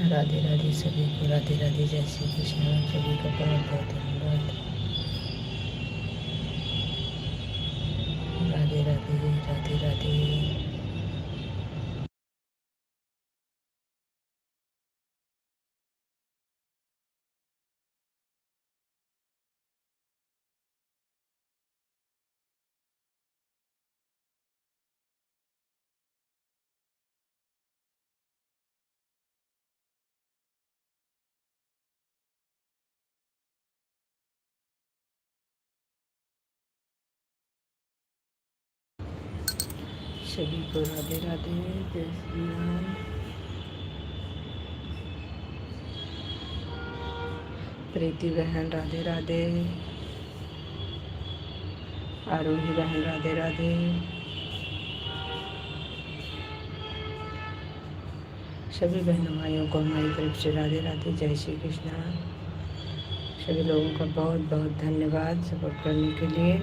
राधे राधे सभी को, राधे राधे, जय श्री कृष्ण। सभी का बहुत बहुत धन्यवाद। राधे राधे, राधे राधे। सभी को राधे राधे, जय श्री राम। प्रीति बहन राधे राधे, आरोही बहन राधे राधे, सभी बहनों भाइयों को हमारी तरफ से राधे राधे, जय श्री कृष्णा। सभी लोगों का बहुत बहुत धन्यवाद सपोर्ट करने के लिए।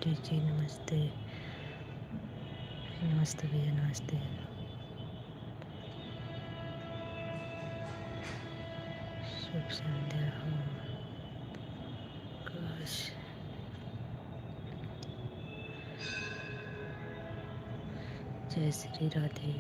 आंटी जी नमस्ते। नमस्ते भैया नमस्ते। शुभ संध्या हो काश। जय श्री राधे।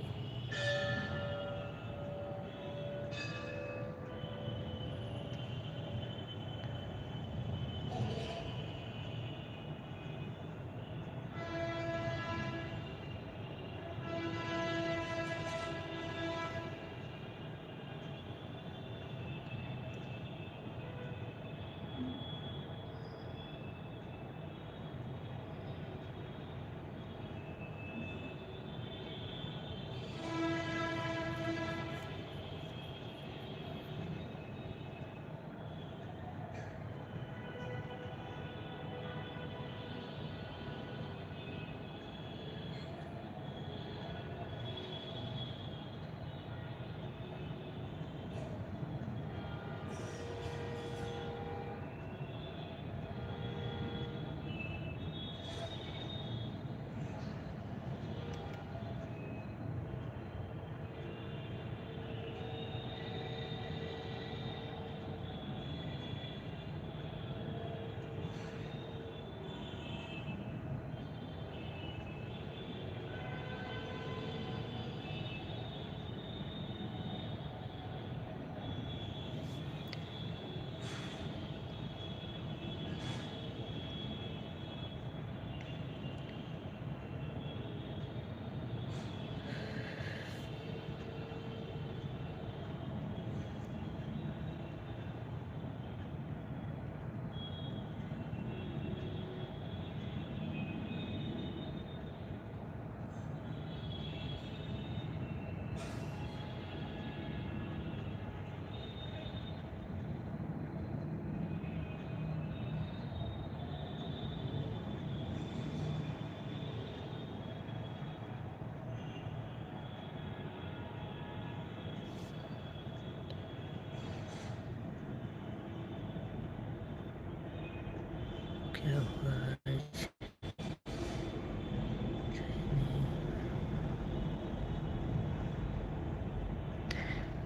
क्या हुआ आज?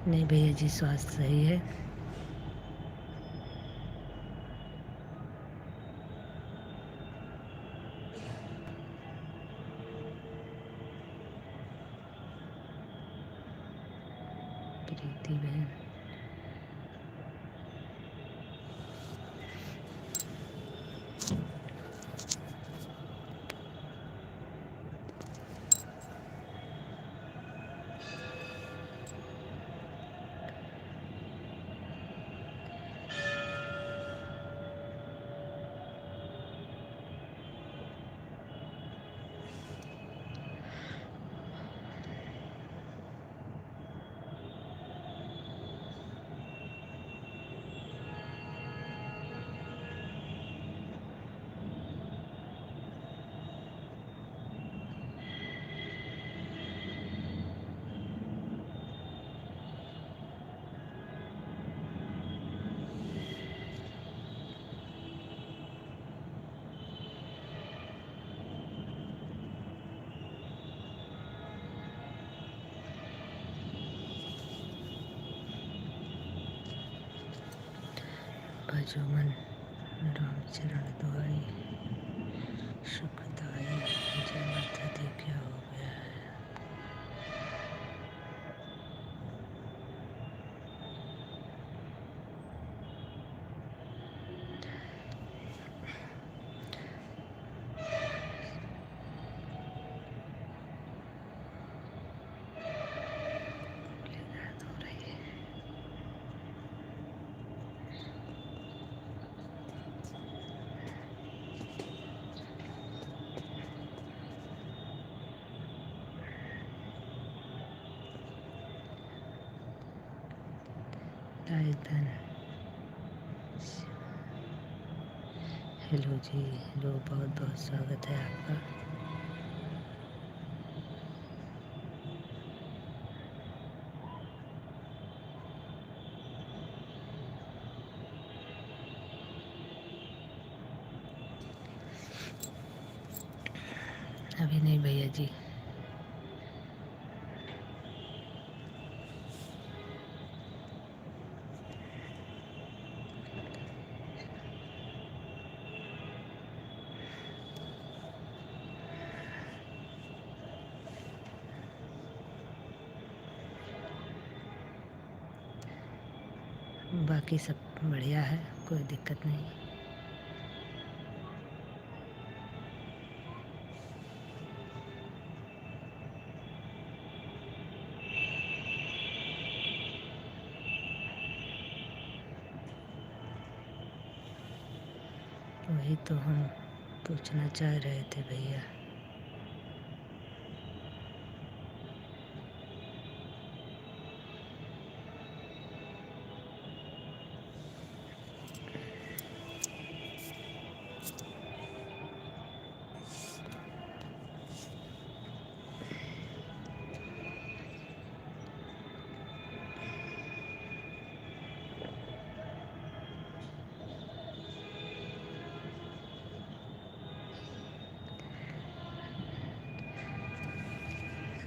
नहीं भैया जी स्वास्थ्य सही है। प्रीति बहन भजोमन रामचरण दुआई सुखदाई। जय माता दी। क्या हो गया है? दर्द हो रही है। राजधन हेलो जी। हेलो बहुत बहुत स्वागत है आपका। अभी नहीं भैया जी। बाकी सब बढ़िया है, कोई दिक्कत नहीं। वही तो हम पूछना चाह रहे थे भैया।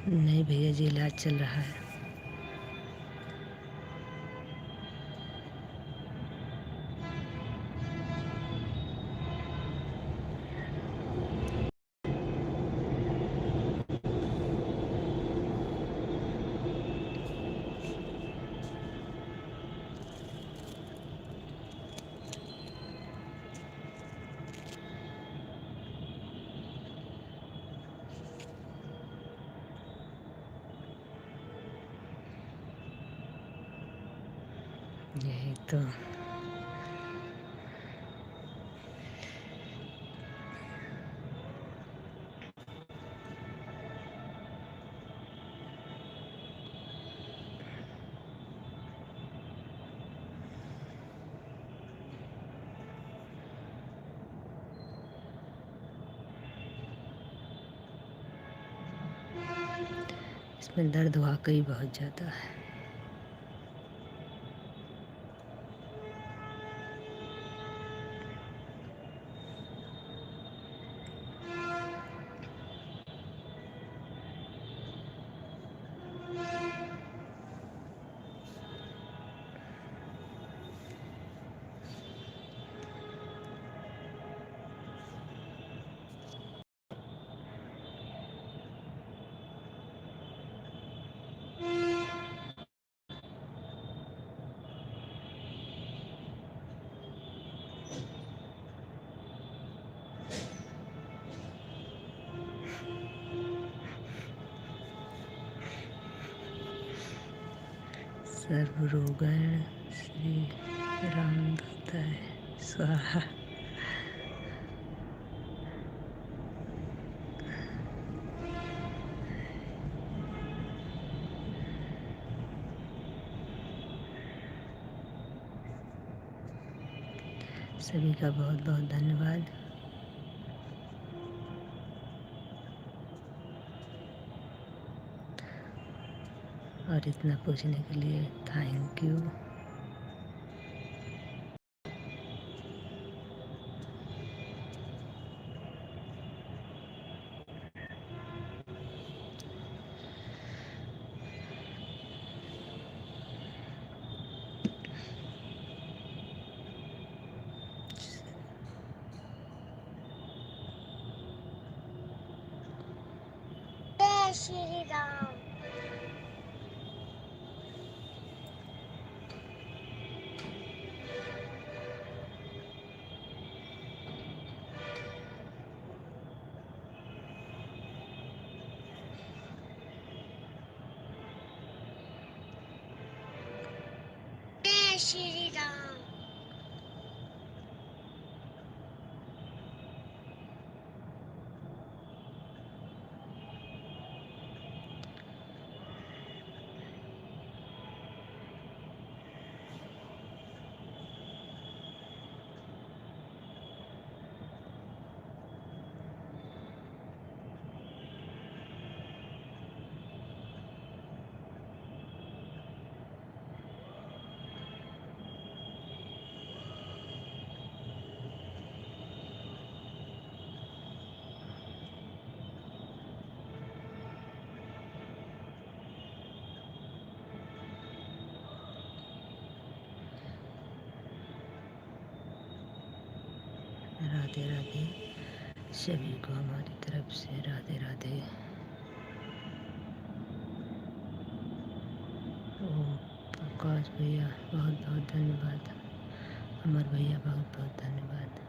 नहीं भैया जी, इलाज चल रहा है। यही तो। इसमें दर्द वाकई बहुत ज़्यादा है। सर्वरोगण श्री राम दूताय स्वाहा। सभी का बहुत बहुत धन्यवाद। और इतना पूछने के लिए थैंक यू। जय श्री राम। जय श्री राम। राधे राधे। सभी को हमारी तरफ से राधे राधे। ओम प्रकाश भैया बहुत बहुत धन्यवाद। अमर भैया बहुत बहुत धन्यवाद।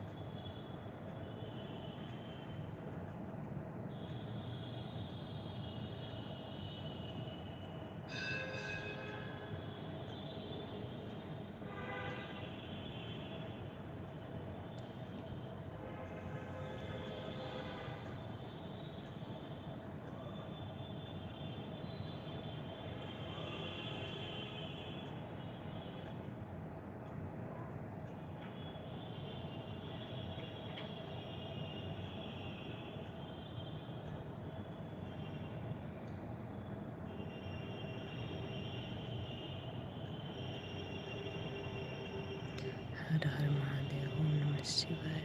हर हर महादेव। ओम नमः शिवाय।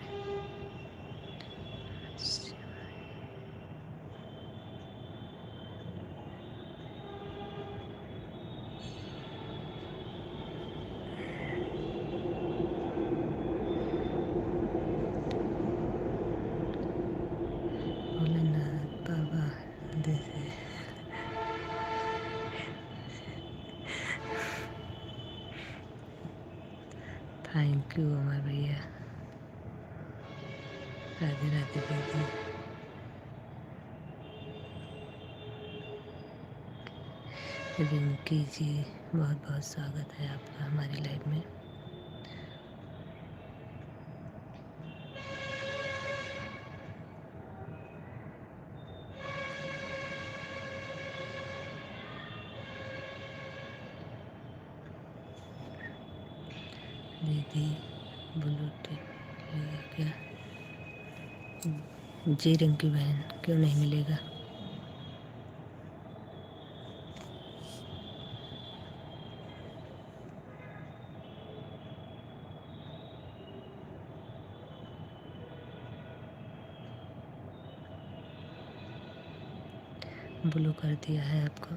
भोलेनाथ बाबा जैसे थैंक यू अमर भैया। राधे राधे दीदी। रिंकी जी बहुत बहुत स्वागत है आपका हमारी लाइफ में। दीदी ब्लूटूथ लेगा क्या? जी रिंकी बहन, क्यों नहीं मिलेगा। ब्लू कर दिया है आपको।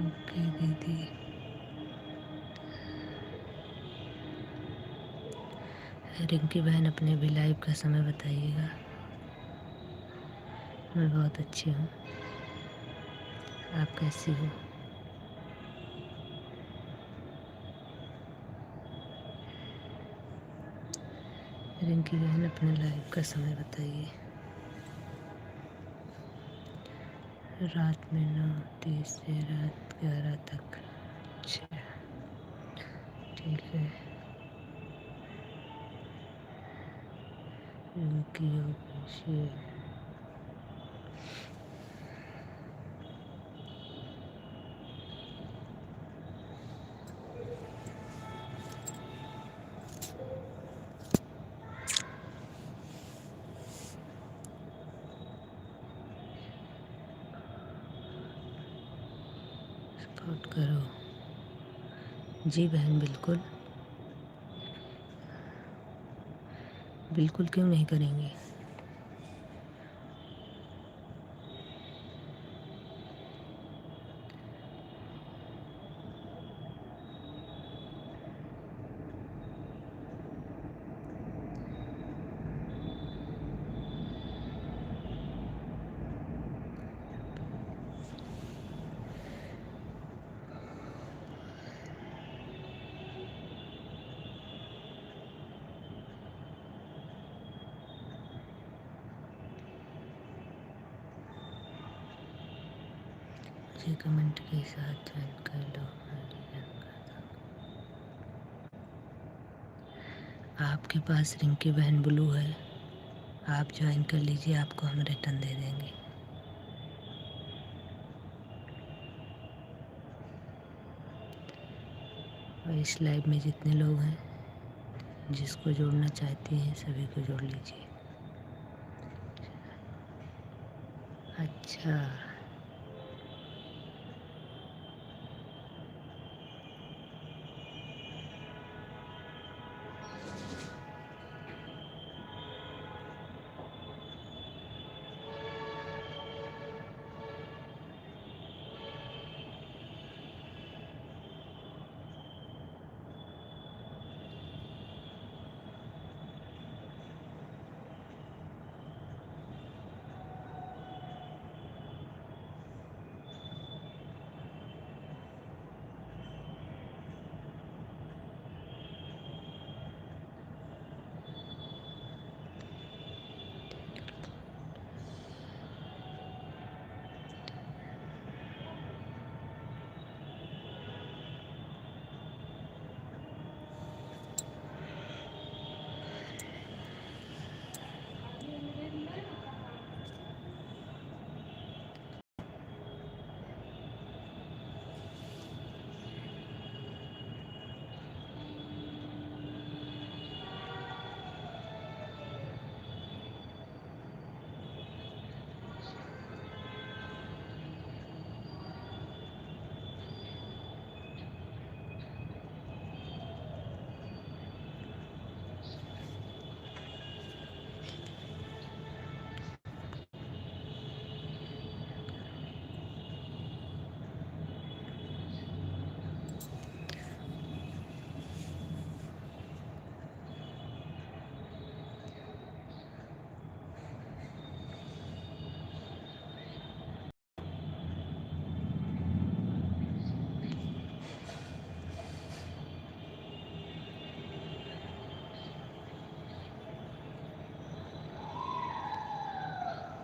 ओके दीदी। रिंकी बहन अपने भी लाइव का समय बताइएगा। मैं बहुत अच्छी हूँ, आप कैसी हो? रिंकी बहन अपने लाइव का समय बताइए। रात में 9:30 से रात 11 तक। अच्छा ठीक है। रिंकी ऑफिशियल। सपोर्ट करो। जी बहन बिल्कुल बिल्कुल, क्यों नहीं करेंगे। मुझे कमेंट के साथ ज्वाइन कर लो। आपके पास रिंकी बहन ब्लू है, आप ज्वाइन कर लीजिए, आपको हम रिटर्न दे देंगे। और इस लाइव में जितने लोग हैं, जिसको जोड़ना चाहती हैं सभी को जोड़ लीजिए। अच्छा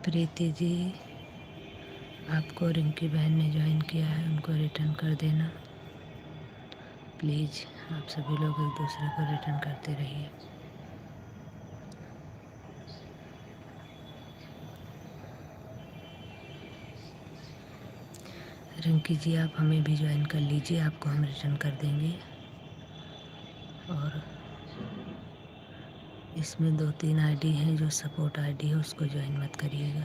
प्रीति जी, आपको रिंकी बहन ने ज्वाइन किया है, उनको रिटर्न कर देना प्लीज़। आप सभी लोग एक दूसरे को रिटर्न करते रहिए। रिंकी जी, आप हमें भी ज्वाइन कर लीजिए, आपको हम रिटर्न कर देंगे। और इसमें 2-3 आईडी हैं, जो सपोर्ट आईडी है उसको ज्वाइन मत करिएगा।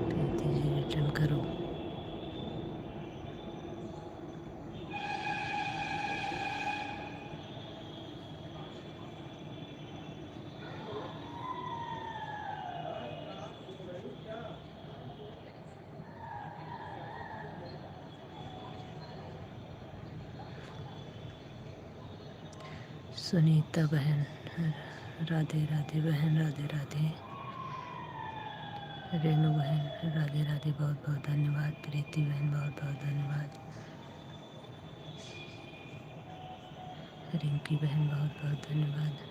प्रीति जी, रिटर्न करो। सुनीता बहन, राधे राधे बहन, राधे राधे। रेणु बहन, राधे राधे, बहुत बहुत धन्यवाद। प्रीति बहन, बहुत बहुत धन्यवाद। रिंकी बहन, बहुत बहुत धन्यवाद।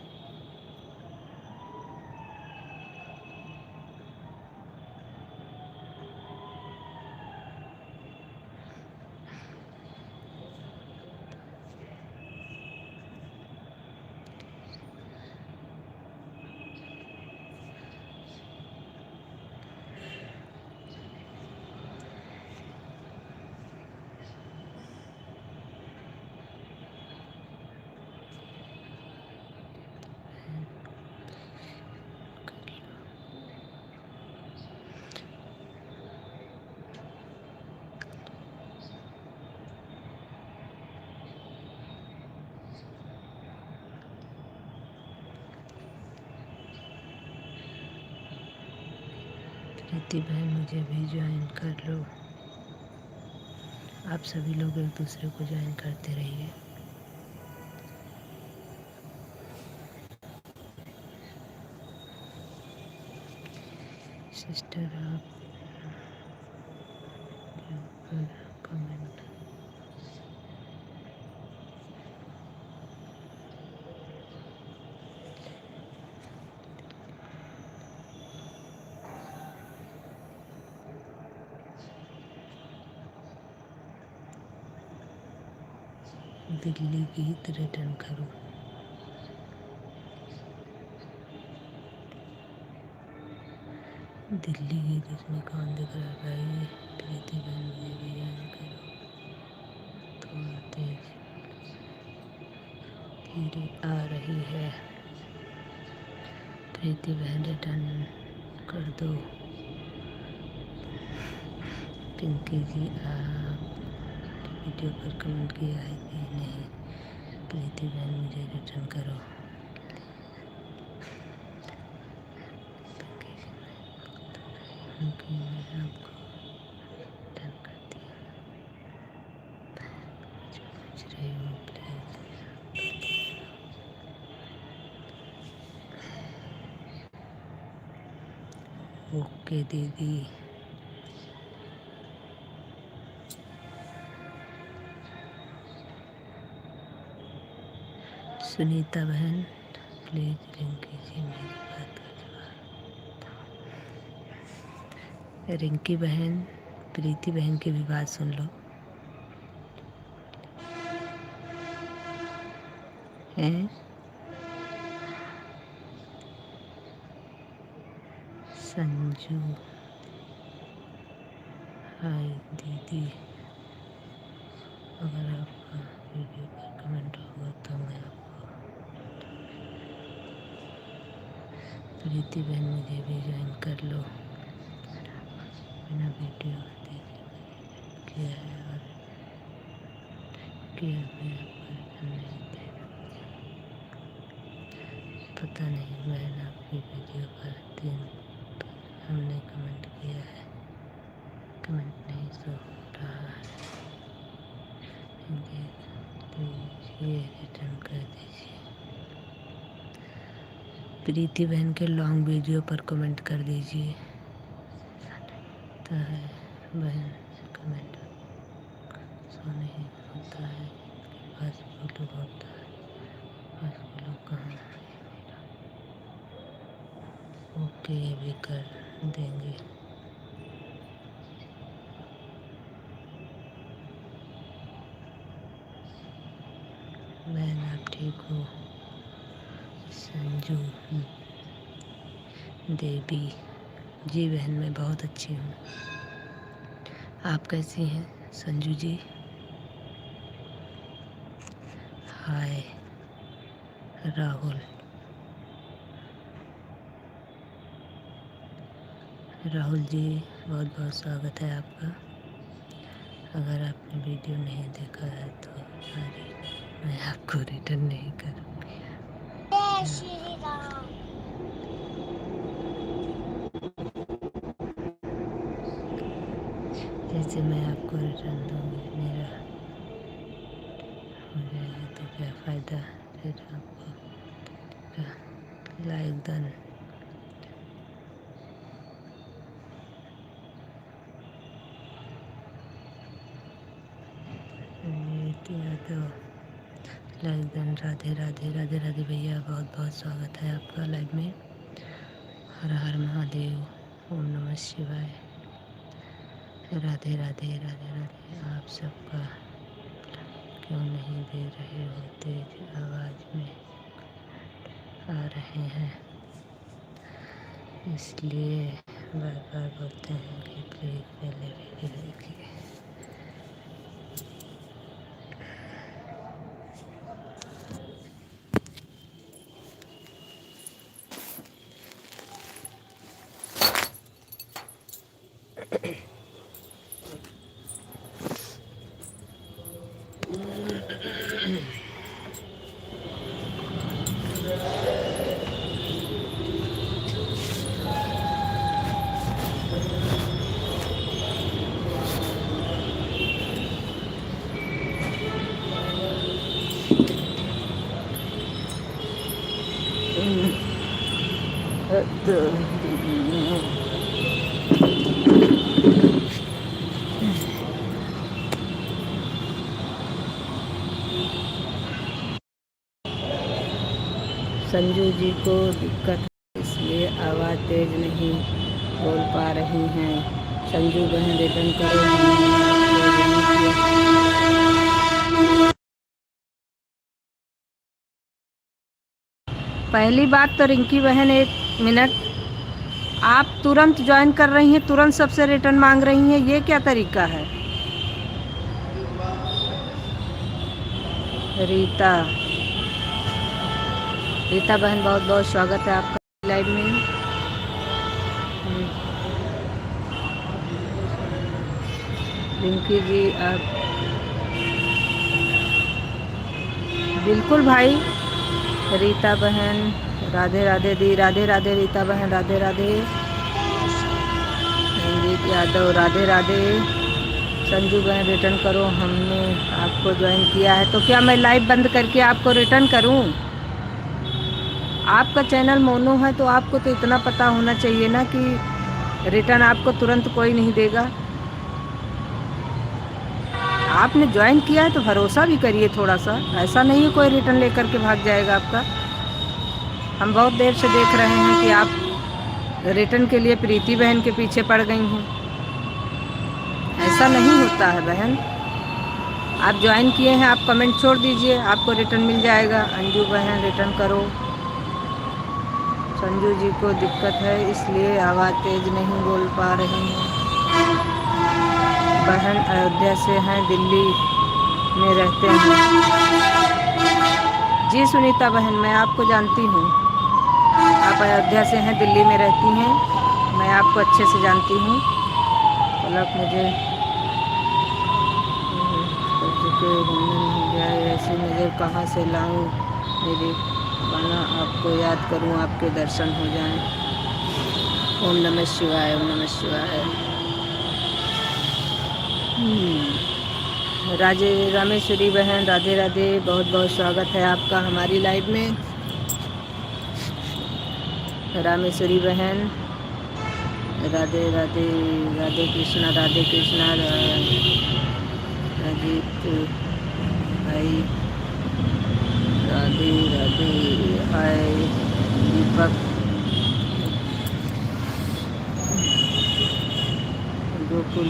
प्रीति बहन, मुझे भी ज्वाइन कर लो। आप सभी लोग एक दूसरे को ज्वाइन करते रहिए। सिस्टर, आप कमेंट दिल्ली गीत रिटर्न करो। दिल्ली गीत इसमें कौन दिख रहा है भाई? प्रीति बहन, मुझे भी ज्वाइन करो। थोड़ा तेज धीरे आ रही है। प्रीति बहन, रिटर्न कर दो। पिंकी जी, आप वीडियो पर कमेंट किया है कि नहीं? प्रीति बहन, मुझे रिटर्न करो। पिंकी, मैं आपको रिटर्न कर दिया। पूछ रही हूँ प्लीज। ओके दीदी। सुनीता बहन, प्लीज रिंकी जी मेरी बात का। रिंकी बहन, प्रीति बहन की भी बात सुन लो। हैं? संजू, हाय दीदी, अगर आपका वीडियो पर कमेंट होगा तो मैं आपको। प्रीति बहन, मुझे भी ज्वाइन कर लो। बिना वीडियो देखे किया है और किया मैं आपको नहीं दे। पता नहीं बहन, आपकी वीडियो पर 3 हमने कमेंट किया है, कमेंट नहीं शो हो रहा है। ये रिटर्न कर दीजिए। प्रीति बहन के लॉन्ग वीडियो पर कमेंट कर दीजिए। तो है बहन, कमेंट शो नहीं होता है, बस फोटो होता है, बस वो लोग कहाँ है मेरा। ओके भी कर देंगे। बहन आप ठीक हो? संजू देवी जी बहन मैं बहुत अच्छी हूँ। आप कैसी हैं संजू जी? हाय राहुल जी बहुत बहुत स्वागत है आपका। अगर आपने वीडियो नहीं देखा है तो सॉरी, मैं आपको रिटर्न नहीं करूँगी। जय श्री राम। जैसे मैं आपको रिटर्न दूँगी, मेरा हो जाएगा तो क्या फ़ायदा फिर आपको like done. Yadav like done. Radhe Radhe Radhe Radhe भैया बहुत बहुत स्वागत है आपका लाइव में। हर हर महादेव, ओम नमः शिवाय। राधे राधे राधे राधे। आप सबका क्यों नहीं दे रहे हो? तेज आवाज़ में आ रहे हैं, इसलिए बार बार बोलते हैं कि प्लीज़ पहले वीडियो देखिए। संजू जी को दिक्कत है, इसलिए आवाज़ तेज नहीं बोल पा रही हैं। संजू बहन रिटर्न करो। पहली बात तो रिंकी बहन 1 मिनट, आप तुरंत ज्वाइन कर रही हैं, तुरंत सबसे रिटर्न मांग रही हैं, ये क्या तरीका है? रीता बहन बहुत बहुत स्वागत है आपका लाइव में। रिंकी जी आप बिल्कुल भाई। रीता बहन राधे राधे दी, राधे राधे रीता बहन, राधे राधे। रंजीत यादव राधे राधे। संजू बहन रिटर्न करो, हमने आपको ज्वाइन किया है। तो क्या मैं लाइव बंद करके आपको रिटर्न करूं? आपका चैनल मोनो है तो आपको तो इतना पता होना चाहिए ना कि रिटर्न आपको तुरंत कोई नहीं देगा। आपने ज्वाइन किया है तो भरोसा भी करिए थोड़ा सा, ऐसा नहीं है कोई रिटर्न लेकर के भाग जाएगा आपका। हम बहुत देर से देख रहे हैं कि आप रिटर्न के लिए प्रीति बहन के पीछे पड़ गई हैं। ऐसा नहीं होता है बहन। आप ज्वाइन किए हैं, आप कमेंट छोड़ दीजिए, आपको रिटर्न मिल जाएगा। अंजू बहन रिटर्न करो। संजू जी को दिक्कत है इसलिए आवाज़ तेज नहीं बोल पा रही हैं। बहन अयोध्या से हैं, दिल्ली में रहते हैं। जी सुनीता बहन मैं आपको जानती हूँ, आप अयोध्या से हैं, दिल्ली में रहती हैं, मैं आपको अच्छे से जानती हूँ। पलक मुझे नहीं जाए, ऐसी नज़र कहाँ से लाऊं? मेरी बना आपको याद करूं, आपके दर्शन हो जाएं। ओम नमः शिवाय, ओम नमः शिवाय। रामेश्वरी बहन राधे राधे, बहुत बहुत स्वागत है आपका हमारी लाइव में। रामेश्वरी बहन राधे राधे, राधे कृष्णा राधे कृष्णा। अजीत भाई राधे राधे। हाय दीपक गोकुल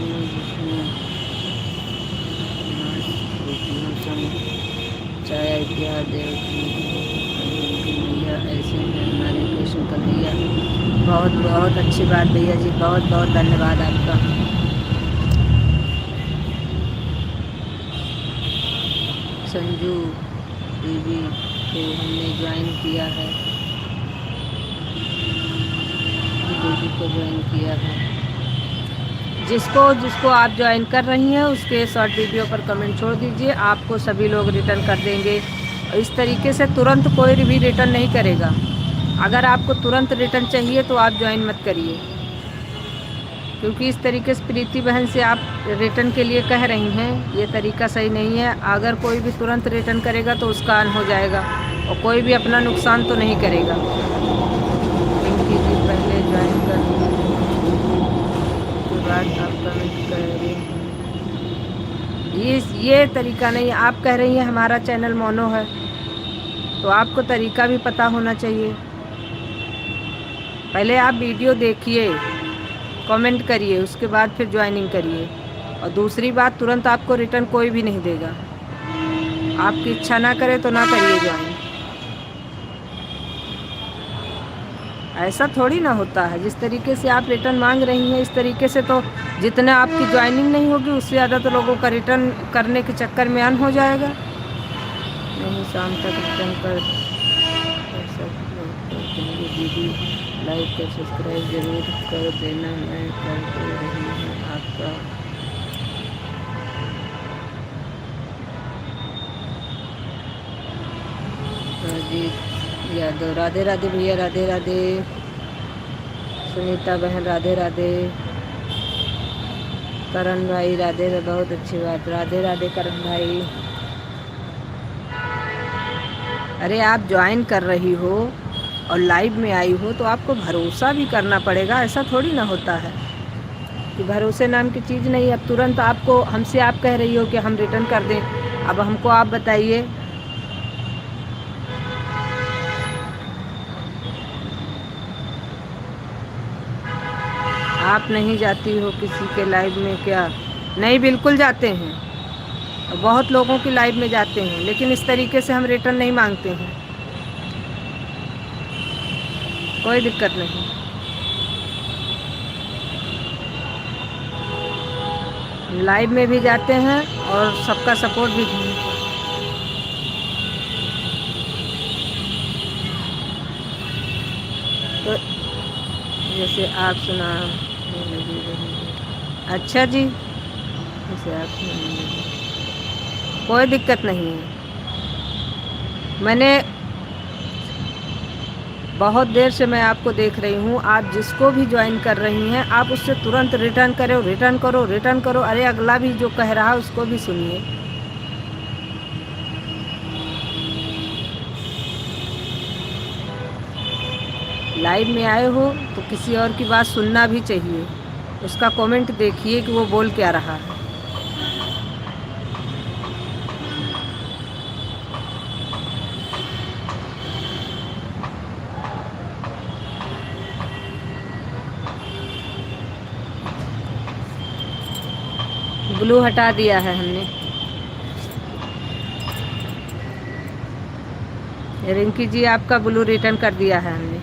चाय क्या देव भैया ऐसे में हमारे कृष्ण कर दिया। बहुत बहुत अच्छी बात भैया जी, बहुत बहुत धन्यवाद आपका। संजू दीदी को हमने ज्वाइन किया है, दीदी को ज्वाइन किया है। जिसको आप ज्वाइन कर रही हैं उसके शॉर्ट वीडियो पर कमेंट छोड़ दीजिए, आपको सभी लोग रिटर्न कर देंगे। इस तरीके से तुरंत कोई भी रिटर्न नहीं करेगा। अगर आपको तुरंत रिटर्न चाहिए तो आप ज्वाइन मत करिए, क्योंकि इस तरीके से प्रीति बहन से आप रिटर्न के लिए कह रही हैं, ये तरीका सही नहीं है। अगर कोई भी तुरंत रिटर्न करेगा तो उसका अन हो जाएगा और कोई भी अपना नुकसान तो नहीं करेगा। इनकी जी पहले ज्वाइन कर के बाद आप कमेंट करें, ये तरीका नहीं। आप कह रही हैं हमारा चैनल मोनो है, तो आपको तरीका भी पता होना चाहिए। पहले आप वीडियो देखिए, कमेंट करिए, उसके बाद फिर ज्वाइनिंग करिए। और दूसरी बात, तुरंत आपको रिटर्न कोई भी नहीं देगा। आपकी इच्छा ना करे तो ना करिए ज्वाइन। ऐसा थोड़ी ना होता है। जिस तरीके से आप रिटर्न मांग रही हैं, इस तरीके से तो जितना आपकी ज्वाइनिंग नहीं होगी उससे ज़्यादा तो लोगों का रिटर्न करने के चक्कर में अन हो जाएगा। नहीं, शाम तक रिटर्न कर दीदी। लाइक और सब्सक्राइब जरूर कर देना, मैं कर रही हूँ आपका। अजीत यादव राधे राधे भैया, राधे राधे। सुनीता बहन राधे राधे। करण भाई राधे राधे, बहुत अच्छी बात, राधे राधे करण भाई। अरे आप ज्वाइन कर रही हो और लाइव में आई हो तो आपको भरोसा भी करना पड़ेगा। ऐसा थोड़ी ना होता है कि भरोसे नाम की चीज़ नहीं। अब तुरंत आपको हमसे आप कह रही हो कि हम रिटर्न कर दें, अब हमको आप बताइए। आप नहीं जाती हो किसी के लाइव में क्या? नहीं, बिल्कुल जाते हैं, बहुत लोगों की लाइव में जाते हैं, लेकिन इस तरीके से हम रिटर्न नहीं मांगते हैं। कोई दिक्कत नहीं। लाइव में भी जाते हैं और सबका सपोर्ट भी। तो जैसे आप सुना, अच्छा जी, जैसे आप कोई दिक्कत नहीं है। मैंने बहुत देर से मैं आपको देख रही हूँ, आप जिसको भी ज्वाइन कर रही हैं आप उससे तुरंत रिटर्न करो, रिटर्न करो, रिटर्न करो। अरे अगला भी जो कह रहा है उसको भी सुनिए। लाइव में आए हो तो किसी और की बात सुनना भी चाहिए। उसका कमेंट देखिए कि वो बोल क्या रहा है। ब्लू हटा दिया है हमने। रिंकी जी आपका ब्लू रिटर्न कर दिया है हमने।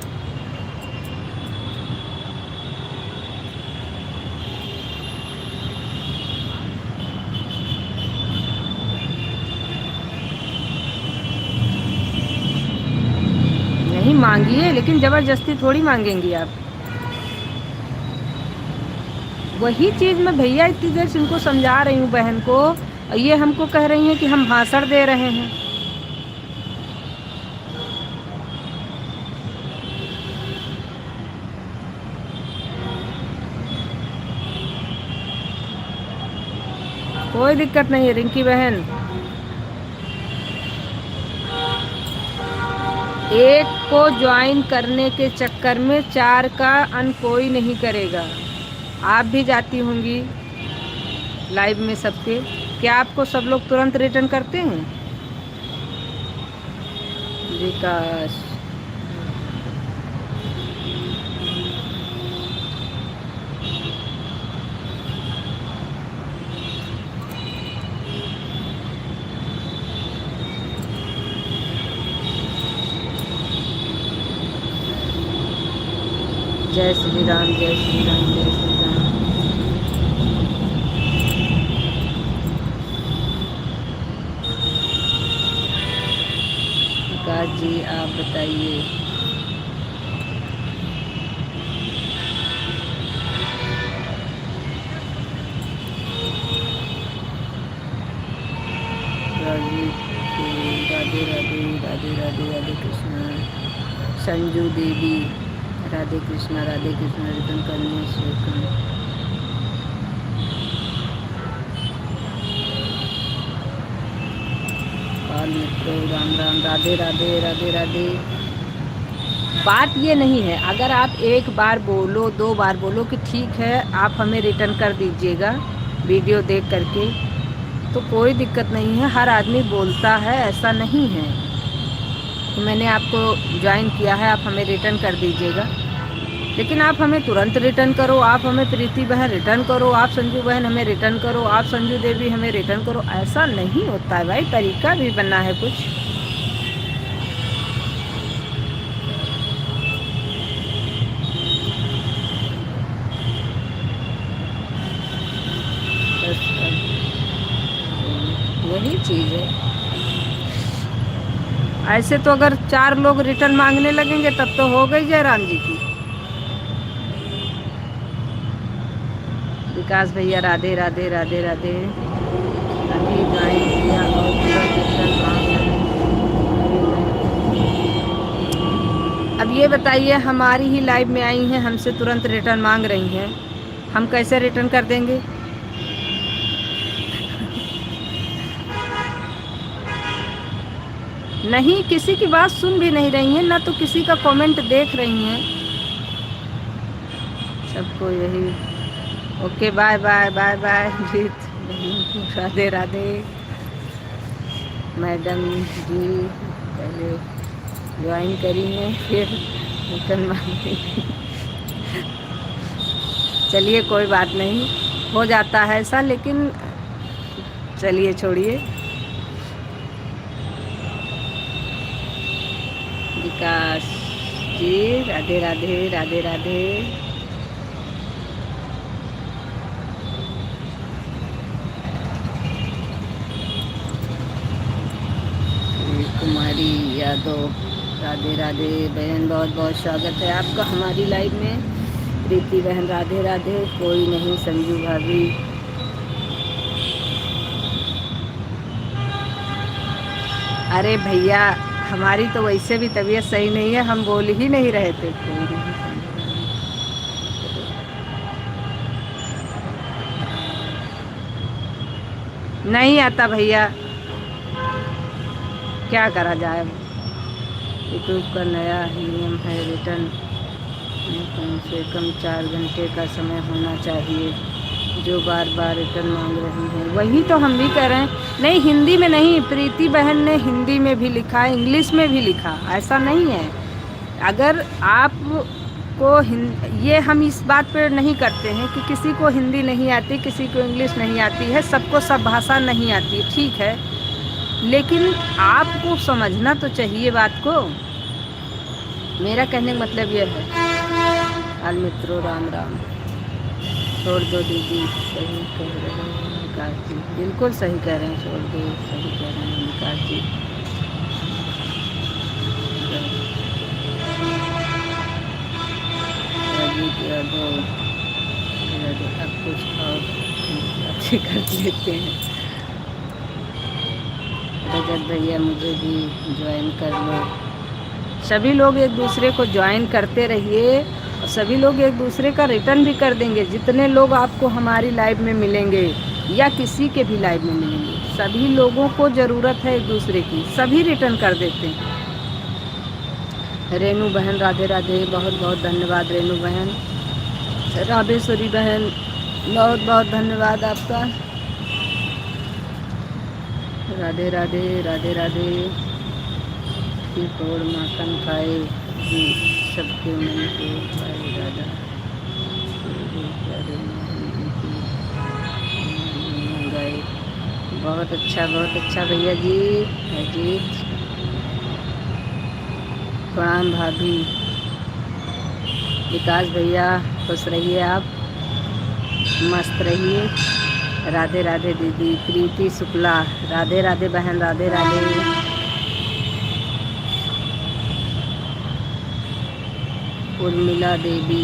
नहीं मांगिए, लेकिन ज़बरदस्ती थोड़ी मांगेंगी आप। वही चीज़ मैं भैया इतनी देर से इनको समझा रही हूँ बहन को, और ये हमको कह रही हैं कि हम भाषण दे रहे हैं। कोई दिक्कत नहीं है रिंकी बहन। एक को ज्वाइन करने के चक्कर में 4 का अन कोई नहीं करेगा। आप भी जाती होंगी लाइव में सबके। क्या आपको सब लोग तुरंत रिटर्न करते हैं? विकास, जय श्री राम, जय श्री राम, जय श्री राम। विकास जी आप बताइए। राधे राधे, राधे राधे, राधे कृष्णा। संजू देवी, राधे कृष्णा, राधे कृष्णा। रिटर्न करने से काल मित्रों, राम राम, राधे राधे, राधे राधे। बात ये नहीं है, अगर आप एक बार बोलो, 2 बार बोलो कि ठीक है आप हमें रिटर्न कर दीजिएगा वीडियो देख करके, तो कोई दिक्कत नहीं है। हर आदमी बोलता है, ऐसा नहीं है कि मैंने आपको ज्वाइन किया है आप हमें रिटर्न कर दीजिएगा। लेकिन आप हमें तुरंत रिटर्न करो, आप हमें प्रीति बहन रिटर्न करो, आप संजू बहन हमें रिटर्न करो, आप संजू देवी हमें रिटर्न करो, ऐसा नहीं होता है भाई। तरीका भी बनना है कुछ। बस वही चीज़ है। ऐसे तो अगर 4 लोग रिटर्न मांगने लगेंगे तब तो हो गई जयराम जी की। विकास भैया राधे राधे, राधे राधे। अभी ज्वाइन किया और तुरंत रिटर्न मांग रहे हैं। अब ये बताइए, हमारी ही लाइव में आई हैं, हमसे तुरंत रिटर्न मांग रही हैं, हम कैसे रिटर्न कर देंगे? नहीं, किसी की बात सुन भी नहीं रही हैं, ना तो किसी का कमेंट देख रही हैं। सबको यही okay, bye bye, bye bye Jeet, Radhe Radhe. Madam ji पहले ज्वाइन करी हैं फिर रिटर्न मांगेंगे। चलिए कोई बात नहीं, हो जाता है ऐसा, लेकिन चलिए छोड़िए। विकास जी राधे राधे, राधे राधे। कुमारी यादव राधे राधे बहन, बहुत बहुत स्वागत है आपका हमारी लाइव में। प्रीति बहन राधे राधे। कोई नहीं संजू भाभी। अरे भैया, हमारी तो वैसे भी तबीयत सही नहीं है, हम बोल ही नहीं रहे थे। नहीं आता भैया, क्या करा जाए। यूट्यूब का नया नियम है, रिटर्न में कम से कम 4 घंटे का समय होना चाहिए। जो बार बार रिटर्न मांग रही हैं, वही तो हम भी कह रहे हैं। नहीं, हिंदी में नहीं, प्रीति बहन ने हिंदी में भी लिखा, इंग्लिश में भी लिखा, ऐसा नहीं है। अगर आप को ये हम इस बात पर नहीं करते हैं कि किसी को हिंदी नहीं आती, किसी को इंग्लिश नहीं आती है, सबको सब भाषा नहीं आती, ठीक है, लेकिन आपको समझना तो चाहिए बात को। मेरा कहने का मतलब ये है। हाल मित्रों, राम राम। छोड़ दो दीदी, सही कह रहे हैं विकास जी, बिल्कुल सही कह रहे हैं, छोड़ दो, सही कह रहे हैं विकास जी। अब कुछ और अच्छे कर लेते हैं। रजत भैया मुझे भी ज्वाइन कर लो। सभी लोग एक दूसरे को ज्वाइन करते रहिए, और सभी लोग एक दूसरे का रिटर्न भी कर देंगे। जितने लोग आपको हमारी लाइव में मिलेंगे या किसी के भी लाइव में मिलेंगे, सभी लोगों को ज़रूरत है एक दूसरे की, सभी रिटर्न कर देते हैं। रेनू बहन राधे राधे, बहुत बहुत धन्यवाद रेनू बहन। राधेश्वरी बहन बहुत बहुत धन्यवाद आपका। राधे राधे राधे राधे। की तोड़ माखन खाए जी, सबके मन को भाए राधा। गाए। बहुत अच्छा भैया जी। अजीत प्रणाम भाभी। विकास भैया खुश रहिए, आप मस्त रहिए। राधे राधे दीदी। प्रीति शुक्ला राधे राधे बहन, राधे राधे। उर्मिला देवी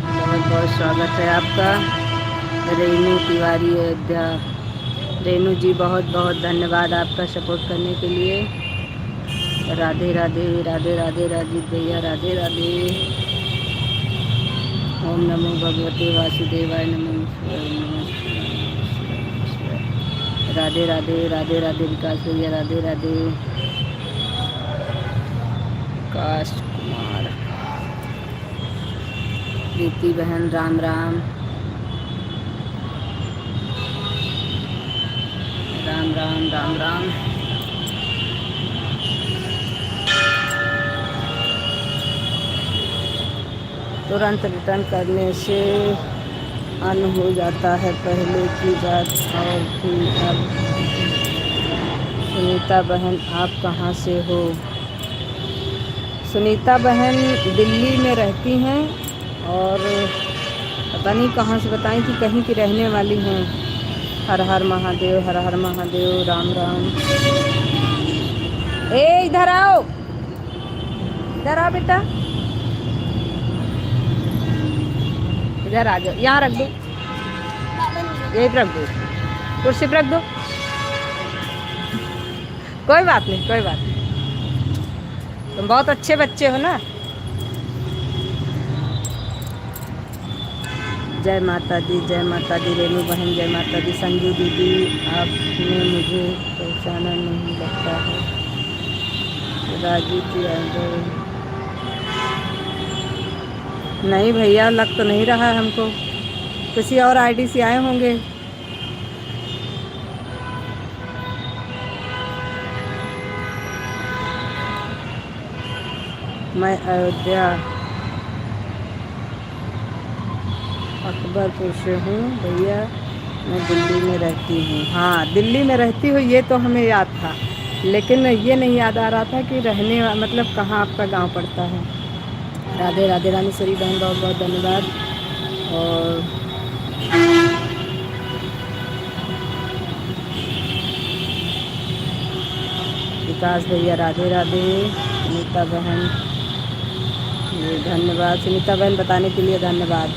बहुत बहुत स्वागत है आपका। रेनू तिवारी अयोध्या, रेनू जी बहुत बहुत धन्यवाद आपका सपोर्ट करने के लिए। राधे राधे राधे राधे राजीव भैया राधे राधे। ओम नमो भगवते वासुदेवाय नमो। राधे राधे राधे राधे विकास भैया राधे राधे। काश कुमार, प्रीति बहन राम राम राम राम राम राम। तुरंत रिटर्न करने से अन हो जाता है, पहले की बात और थी अब। सुनीता बहन आप कहाँ से हो? सुनीता बहन दिल्ली में रहती हैं और पता नहीं कहाँ से बताएं कि कहीं की रहने वाली हैं। हर हर महादेव, हर हर महादेव, राम राम। ए इधर आओ, इधर आओ बेटा, इधर आ जाओ। यहाँ रख दो, यही रख दो, कुर्सी पर रख दो। कोई बात नहीं, कोई बात नहीं, तुम बहुत अच्छे बच्चे हो ना। जय माता दी, जय माता दी। रेनू बहन जय माता दी। संजू दीदी आपने मुझे पहचाना नहीं लगता है। राजू जी नहीं भैया, लग तो नहीं रहा है हमको, किसी और आईडी से आए होंगे। मैं अयोध्या अकबरपुर से हूँ भैया, मैं दिल्ली में रहती हूँ। हाँ दिल्ली में रहती हूँ, ये तो हमें याद था, लेकिन ये नहीं याद आ रहा था कि रहने मतलब कहाँ आपका गांव पड़ता है। राधे राधे रामेश्वरी बहन बहुत बहुत धन्यवाद। और विकास भैया राधे राधे। सुनीता बहन ये धन्यवाद, सुनीता बहन बताने के लिए धन्यवाद।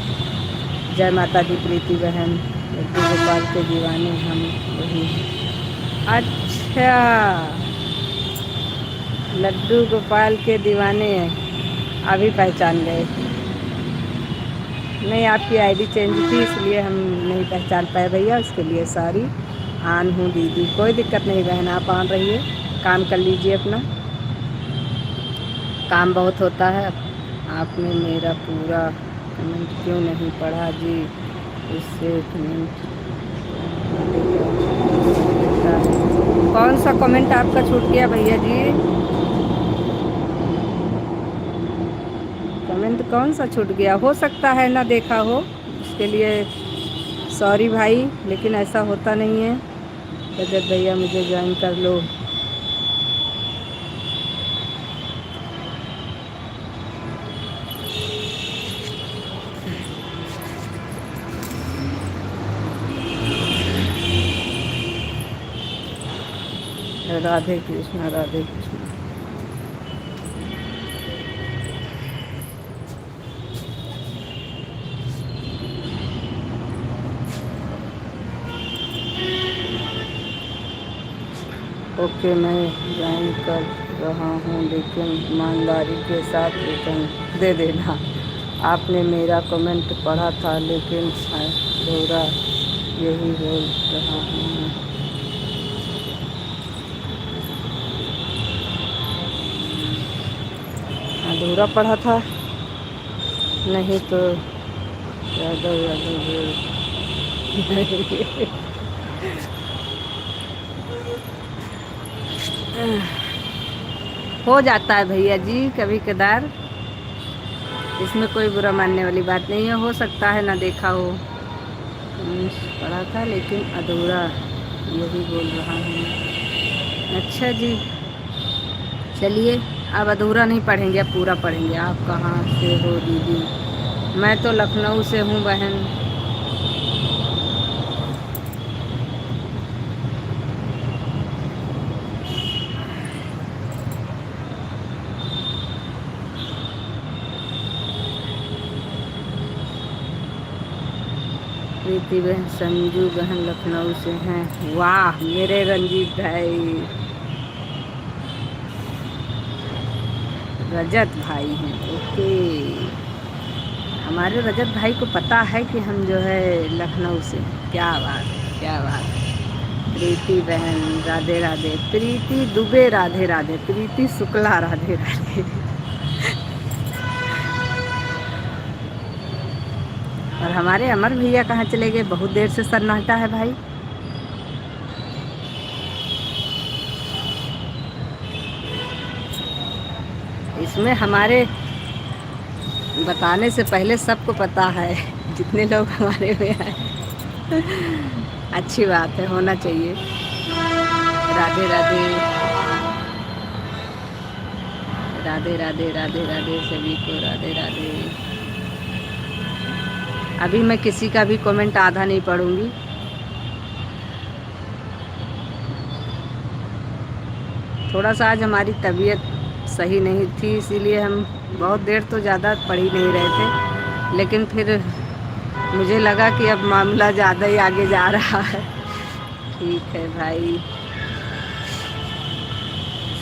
जय माता दी। प्रीति बहन लड्डू गोपाल के दीवाने हम वही। अच्छा, लड्डू गोपाल के दीवाने अभी पहचान गए। नहीं आपकी आईडी चेंज थी इसलिए हम नहीं पहचान पाए भैया, उसके लिए सॉरी। आन हूँ दीदी, कोई दिक्कत नहीं बहन, आप आन रहिए, काम कर लीजिए अपना, काम बहुत होता है। आपने मेरा पूरा कमेंट क्यों नहीं पढ़ा जी? इससे कमेंट कौन सा कमेंट आपका छूट गया भैया जी? कमेंट कौन सा छूट गया? हो सकता है ना देखा हो, उसके लिए सॉरी भाई, लेकिन ऐसा होता नहीं है। रजत भैया मुझे ज्वाइन कर लो। राधे कृष्णा राधे कृष्णा। ओके मैं ज्वाइन कर रहा हूँ, लेकिन ईमानदारी के साथ रिटर्न दे देना। आपने मेरा कमेंट पढ़ा था, लेकिन अधूरा यही बोल रहा हूँ मैं। अधूरा पढ़ा था, नहीं तो यादव यादव हो जाता है भैया जी कभी कदार, इसमें कोई बुरा मानने वाली बात नहीं है। हो सकता है ना देखा हो, पढ़ा था लेकिन अधूरा, यही बोल रहा हूँ। अच्छा जी, चलिए अब अधूरा नहीं पढ़ेंगे, अब पूरा पढ़ेंगे। आप कहाँ से हो दीदी? मैं तो लखनऊ से हूँ बहन। प्रीति बहन, संजू बहन लखनऊ से हैं। वाह मेरे रंजीत भाई, रजत भाई हैं। ओके, हमारे रजत भाई को पता है कि हम जो है लखनऊ से हैं। क्या बात है, क्या बात है। प्रीति बहन राधे राधे, प्रीति दुबे राधे राधे, प्रीति शुक्ला राधे राधे। और हमारे अमर भैया कहाँ चले गए? बहुत देर से सन्नाटा है भाई। इसमें हमारे बताने से पहले सबको पता है, जितने लोग हमारे में आए। अच्छी बात है, होना चाहिए। राधे राधे, राधे राधे, राधे राधे सभी को, राधे राधे। अभी मैं किसी का भी कमेंट आधा नहीं पढ़ूंगी। थोड़ा सा आज हमारी तबीयत सही नहीं थी, इसीलिए हम बहुत देर तो ज़्यादा पढ़ ही नहीं रहे थे, लेकिन फिर मुझे लगा कि अब मामला ज़्यादा ही आगे जा रहा है। ठीक है भाई।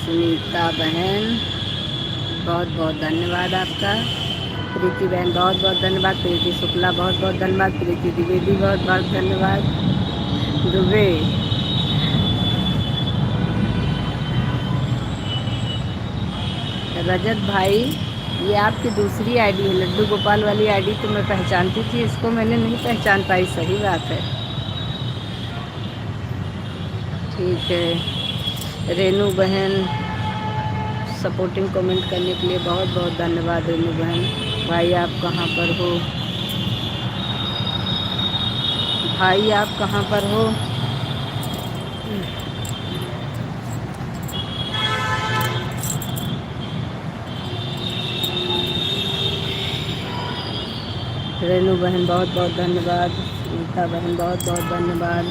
सुनीता बहन बहुत बहुत धन्यवाद आपका। प्रीति बहन बहुत बहुत धन्यवाद। प्रीति शुक्ला बहुत बहुत धन्यवाद। प्रीति द्विवेदी बहुत बहुत धन्यवाद। दुबे, रजत भाई, ये आपकी दूसरी आईडी है, लड्डू गोपाल वाली आईडी तो मैं पहचानती थी, इसको मैंने नहीं पहचान पाई। सही बात है। ठीक है रेनू बहन, सपोर्टिंग कमेंट करने के लिए बहुत बहुत धन्यवाद रेनू बहन। भाई आप कहाँ पर हो? भाई आप कहाँ पर हो? रेनू बहन बहुत बहुत धन्यवाद। नीता बहन बहुत बहुत धन्यवाद।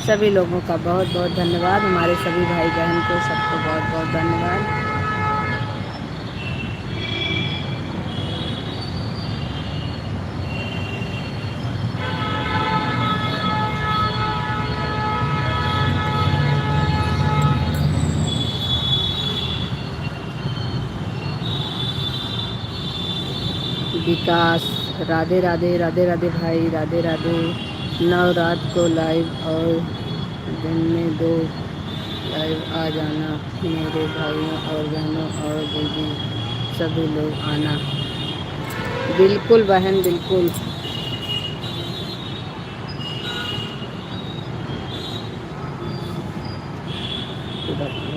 सभी लोगों का बहुत बहुत धन्यवाद। हमारे सभी भाई बहन को सबको बहुत बहुत धन्यवाद। विकास राधे राधे, राधे राधे भाई, राधे राधे। नौ रात को लाइव और दिन में 2 लाइव आ जाना, मेरे भाइयों और बहनों और दीदी सभी लोग आना। बिल्कुल बहन बिल्कुल।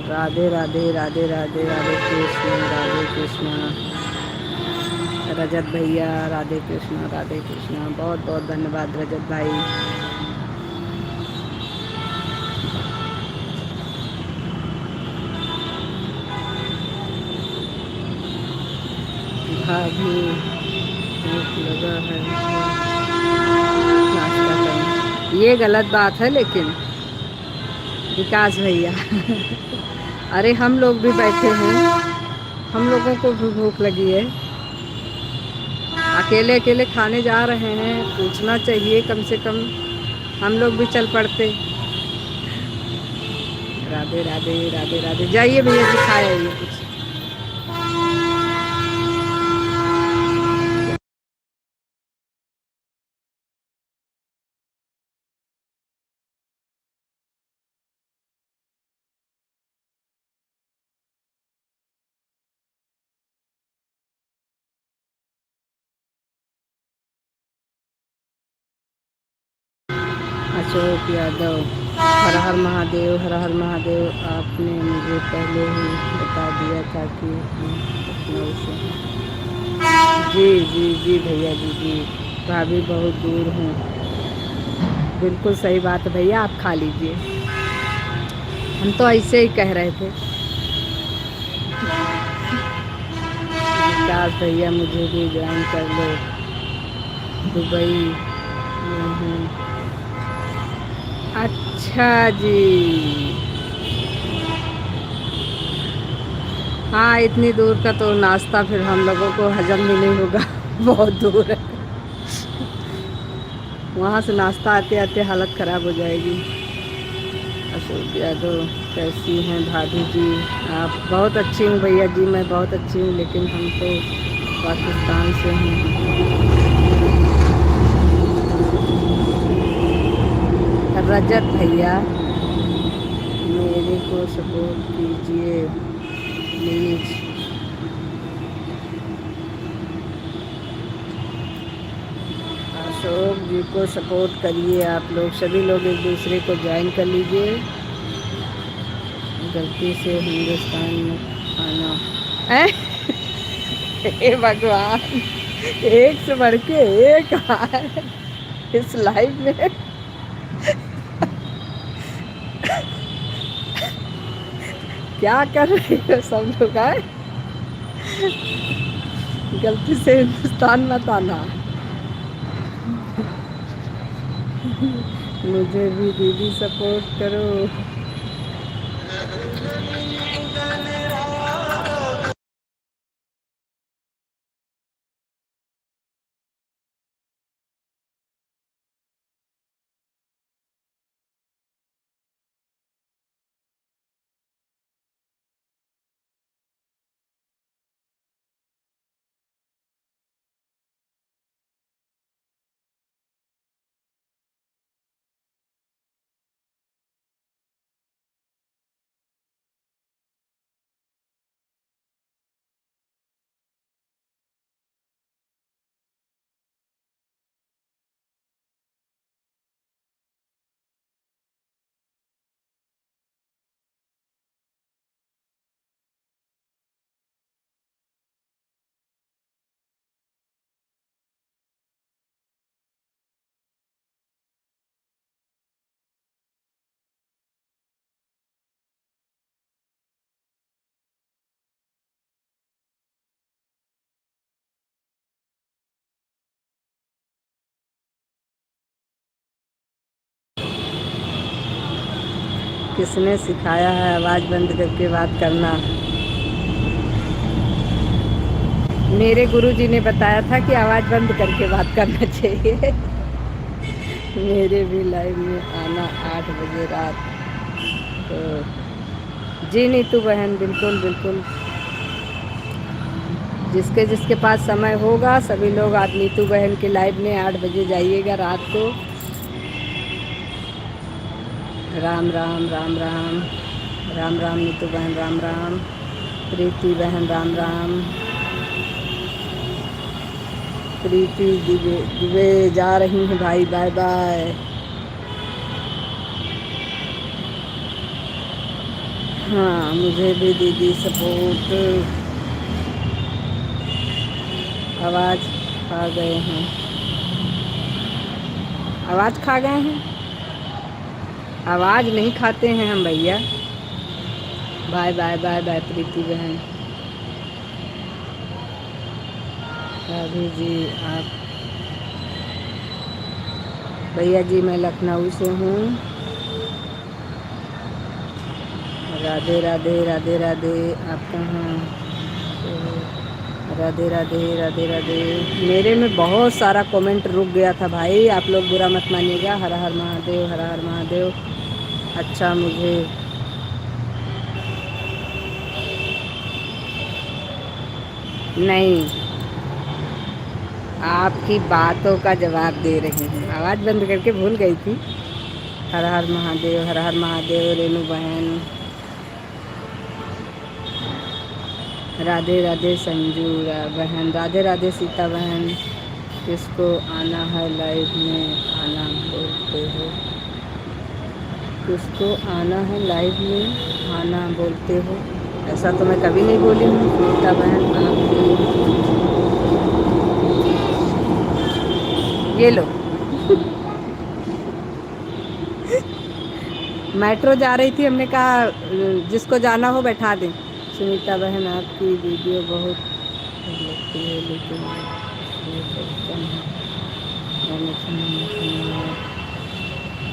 राधे राधे, राधे राधे, राधे कृष्ण, राधे कृष्ण। रजत भैया राधे कृष्ण, राधे कृष्ण। बहुत बहुत धन्यवाद रजत भाई। भाभी भूख लगा है, नाश्ता करें। ये गलत बात है लेकिन विकास भैया। अरे हम लोग भी बैठे हैं, हम लोगों को भी भूख लगी है। अकेले अकेले खाने जा रहे हैं, पूछना चाहिए कम से कम, हम लोग भी चल पड़ते। राधे राधे, राधे राधे। जाइए भैया जी, खाए आइए कुछ। अशोक यादव, हर हर महादेव, हर हर महादेव। आपने मुझे पहले ही बता दिया था कि हम लखनऊ से हैं। जी जी जी भैया जी जी। भाभी बहुत दूर हूँ। बिल्कुल सही बात है भैया, आप खा लीजिए। हम तो ऐसे ही कह रहे थे। विकास भैया मुझे भी ज्वाइन कर लो, दुबई में हूँ। अच्छा जी। हाँ, इतनी दूर का तो नाश्ता फिर हम लोगों को हजम भी नहीं होगा। बहुत दूर है। वहाँ से नाश्ता आते आते हालत ख़राब हो जाएगी। अशोक यादव, कैसी हैं भाभी जी आप? बहुत अच्छी हूँ भैया जी, मैं बहुत अच्छी हूँ, लेकिन हम तो पाकिस्तान से हैं। रजत भैया, मेरे को सपोर्ट कीजिए प्लीज़। अशोक जी को सपोर्ट करिए आप लोग, सभी लोग एक दूसरे को ज्वाइन कर लीजिए। गलती से हिंदुस्तान में आना है। हे भगवान, एक से बढ़ के एक आए इस लाइफ में। क्या कर रहे हो सब लोग? आए गलती से हिंदुस्तान मत आना। मुझे भी दीदी सपोर्ट करो। किसने सिखाया है आवाज़ बंद करके बात करना? मेरे गुरुजी ने बताया था कि आवाज़ बंद करके बात करना चाहिए। मेरे भी लाइव में आना 8 बजे रात को। जी नीतू बहन, बिल्कुल बिल्कुल, जिसके जिसके पास समय होगा सभी लोग आज नीतू बहन के लाइव में 8 बजे जाइएगा रात को। राम राम राम राम राम राम नीतू बहन, राम राम प्रीति बहन, राम राम प्रीति दुबे दुबे जा रही हैं भाई, बाय बाय। हाँ, मुझे भी दीदी सपोर्ट। आवाज़ खा गए हैं, आवाज़ खा गए हैं? आवाज़ नहीं खाते हैं हम भैया। बाय बाय बाय बाय प्रीति बहन। भाभी जी आप? भैया जी मैं लखनऊ से हूँ। राधे राधे राधे राधे। आप कहाँ से हो? राधे राधे राधे राधे। मेरे में बहुत सारा कमेंट रुक गया था भाई, आप लोग बुरा मत मानिएगा। हर हर महादेव, हर हर महादेव। अच्छा, मुझे नहीं, आपकी बातों का जवाब दे रही हूँ। आवाज़ बंद करके भूल गई थी। हर हर महादेव, हर हर महादेव। रेनू बहन, राधे राधे संजू बहन, राधे राधे सीता बहन। किसको आना है लाइव में? आना बोलते हो? किसको आना है लाइव में आना बोलते हो? ऐसा तो मैं कभी नहीं बोली हूँ सुनीता बहन आपकी। ये लो मेट्रो जा रही थी, हमने कहा जिसको जाना हो बैठा दें। सुनीता बहन आपकी वीडियो बहुत लगती है लेकिन इसलिए कम है।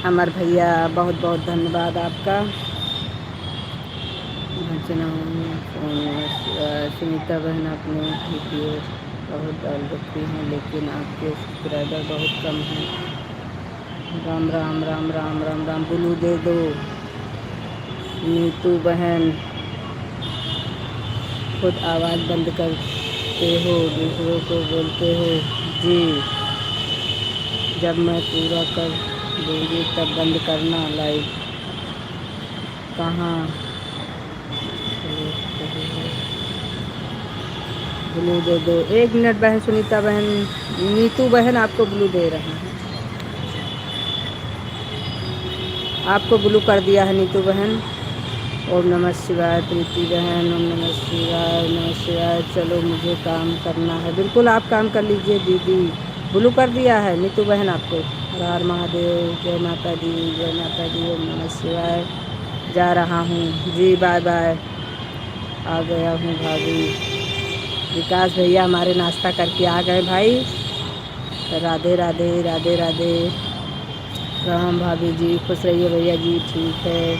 अमर भैया बहुत बहुत धन्यवाद आपका। सुनीता बहन आपने वीडियो बहुत डाल रखी हैं लेकिन आपके सब्सक्राइबर बहुत कम हैं। राम राम राम राम राम राम ब्लू दे दो। नीतू बहन खुद आवाज़ बंद करते हो दूसरों को बोलते हो जी, जब मैं पूरा कर दूँगी तब बंद करना लाइव। कहाँ ब्लू दे दो? 1 मिनट बहन सुनीता बहन। नीतू बहन आपको ब्लू दे रहे हैं, आपको ब्लू कर दिया है नीतू बहन। ओम नमः शिवाय प्रीति बहन, ओम नमः शिवाय नमः शिवाय। चलो मुझे काम करना है। बिल्कुल आप काम कर लीजिए दीदी, ब्लू कर दिया है नीतू बहन आपको। हर हर महादेव, जय माता दी जय माता दी। ओम नमः शिवाय। जा रहा हूँ जी, बाय बाय। आ गया हूँ भाभी। विकास भैया हमारे नाश्ता करके आ गए भाई। राधे राधे राधे राधे। राम भाभी जी खुश रहिए भैया जी। ठीक है,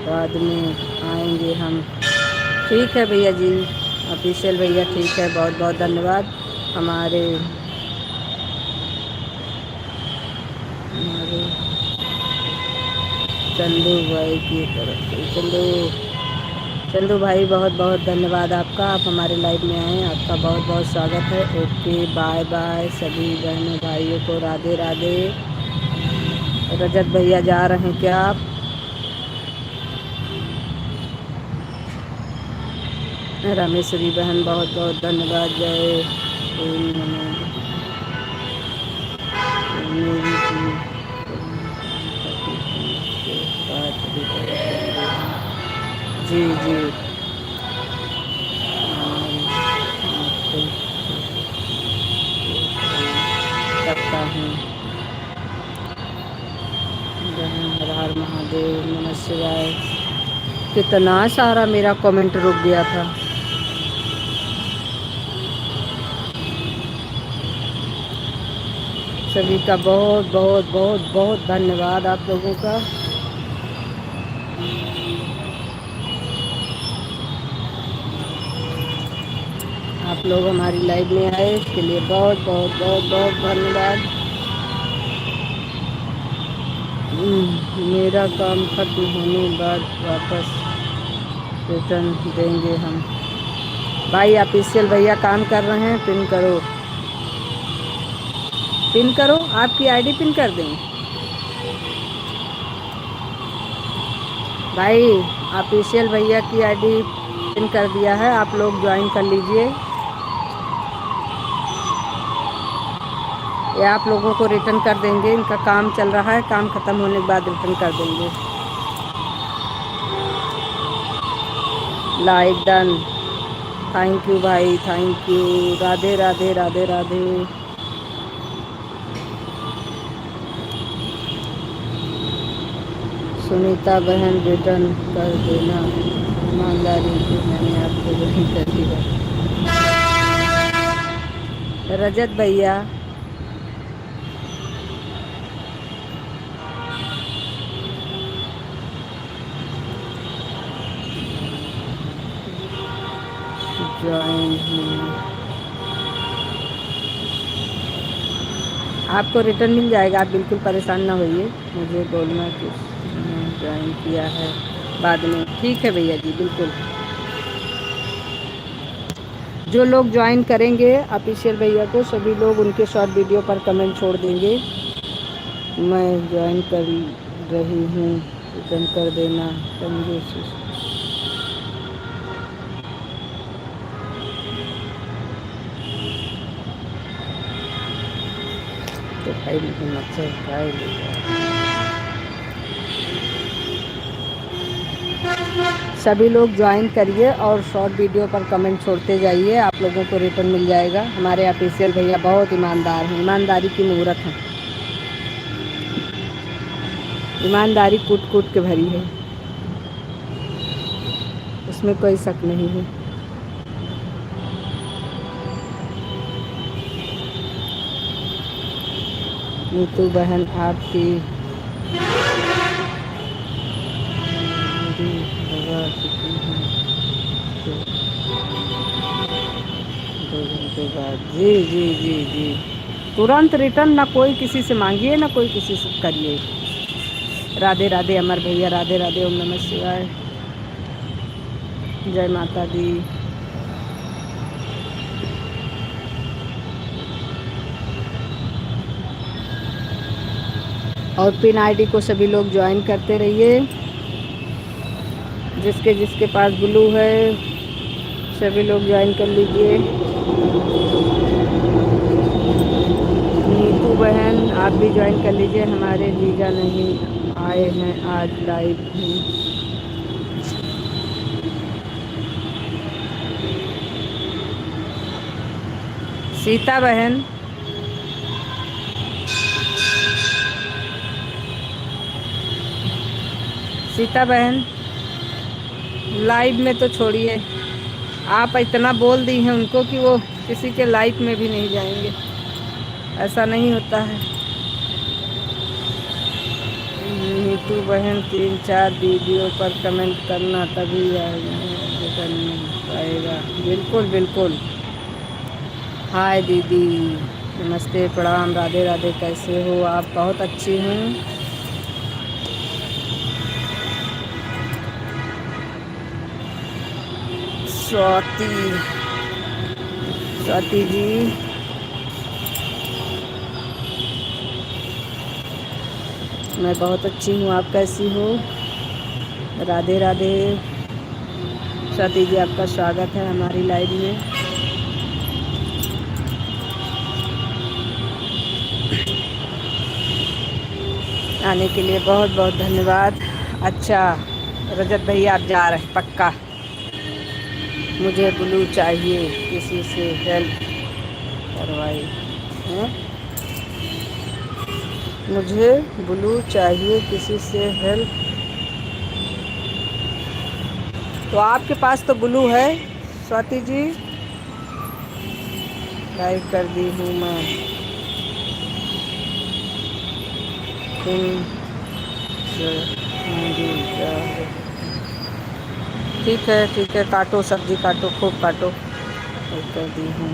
बाद में आएंगे हम। ठीक है भैया जी, ऑफिशियल भैया ठीक है, बहुत बहुत धन्यवाद। हमारे हमारे चंदू भाई की तरफ से। चंदू भाई बहुत बहुत धन्यवाद आपका, आप हमारे लाइव में आए, आपका बहुत बहुत स्वागत है। ओके बाय बाय सभी बहनों भाइयों को, राधे राधे। रजत भैया जा रहे हैं क्या आप? रामेश्वरी बहन बहुत बहुत धन्यवाद। जय मेरी जी जी करता हूँ। हर हर महादेव, नमः शिवाय। कितना सारा मेरा कमेंट रुक गया था। सभी का बहुत बहुत बहुत बहुत धन्यवाद आप लोगों का। आप लोग हमारी लाइव में आए इसके लिए बहुत बहुत बहुत बहुत धन्यवाद। मेरा काम खत्म होने बाद वापस रिटर्न देंगे हम। भाई ऑफिशियल भैया काम कर रहे हैं, पिन करो पिन करो, आपकी आईडी पिन कर दें भाई। ऑफिशियल भैया की आईडी पिन कर दिया है, आप लोग ज्वाइन कर लीजिए। ये आप लोगों को रिटर्न कर देंगे, इनका काम चल रहा है, काम ख़त्म होने के बाद रिटर्न कर देंगे। लाइव डन, थैंक यू भाई, थैंक यू। राधे राधे राधे राधे। सुनीता बहन रिटर्न कर देना, ईमानदारी से मैंने आपको वही कर दिया। रजत भैया ज्वाइन आपको रिटर्न मिल जाएगा, आप बिल्कुल परेशान ना होइए। मुझे बोलना कि ज्वाइन किया है बाद में। ठीक है भैया जी, बिल्कुल। जो लोग ज्वाइन करेंगे ऑफिशियल भैया को, सभी लोग उनके शॉर्ट वीडियो पर कमेंट छोड़ देंगे, मैं ज्वाइन कर रही हूँ, रिटर्न कर देना। तो भाई लेकिन अच्छा भाई सभी लोग ज्वाइन करिए और शॉर्ट वीडियो पर कमेंट छोड़ते जाइए, आप लोगों को रिटर्न मिल जाएगा। हमारे ऑफिशियल भैया बहुत ईमानदार हैं, ईमानदारी की मुहूर्त है, ईमानदारी कूट कूट के भरी है, उसमें कोई शक नहीं है। नीतू बहन आपकी लगा चुकी है तो 2 घंटे बाद। जी जी जी जी, तुरंत रिटर्न, ना कोई किसी से मांगिए ना कोई किसी से करिए। राधे राधे अमर भैया, राधे राधे, ओम नमः शिवाय, जय माता दी। और पिन आईडी को सभी लोग ज्वाइन करते रहिए, जिसके जिसके पास ब्लू है सभी लोग ज्वाइन कर लीजिए। नीतू बहन आप भी ज्वाइन कर लीजिए, हमारे जीजा नहीं आए हैं आज लाइव में। सीता बहन, सीता बहन लाइव में तो छोड़िए, आप इतना बोल दी हैं उनको कि वो किसी के लाइव में भी नहीं जाएंगे, ऐसा नहीं होता है। नीतू बहन 3-4 वीडियो पर कमेंट करना तभी रिटर्न मिल पाएगा। बिल्कुल बिल्कुल। हाय दीदी, नमस्ते, प्रणाम, राधे राधे, कैसे हो आप? बहुत अच्छी हूँ। स्वाति, स्वाति जी मैं बहुत अच्छी हूँ, आप कैसी हो? राधे राधे। स्वाति जी आपका स्वागत है हमारी लाइव में। आने के लिए बहुत बहुत धन्यवाद। अच्छा रजत भैया आप जा रहे हैं पक्का? मुझे ब्लू चाहिए, किसी से हेल्प करवाई हैं? मुझे ब्लू चाहिए, किसी से हेल्प। तो आपके पास तो ब्लू है स्वाति जी, लाइव कर दी हूँ मैं। ठीक है, काटो सब्जी, काटो खूब काटो। कर दी हूँ।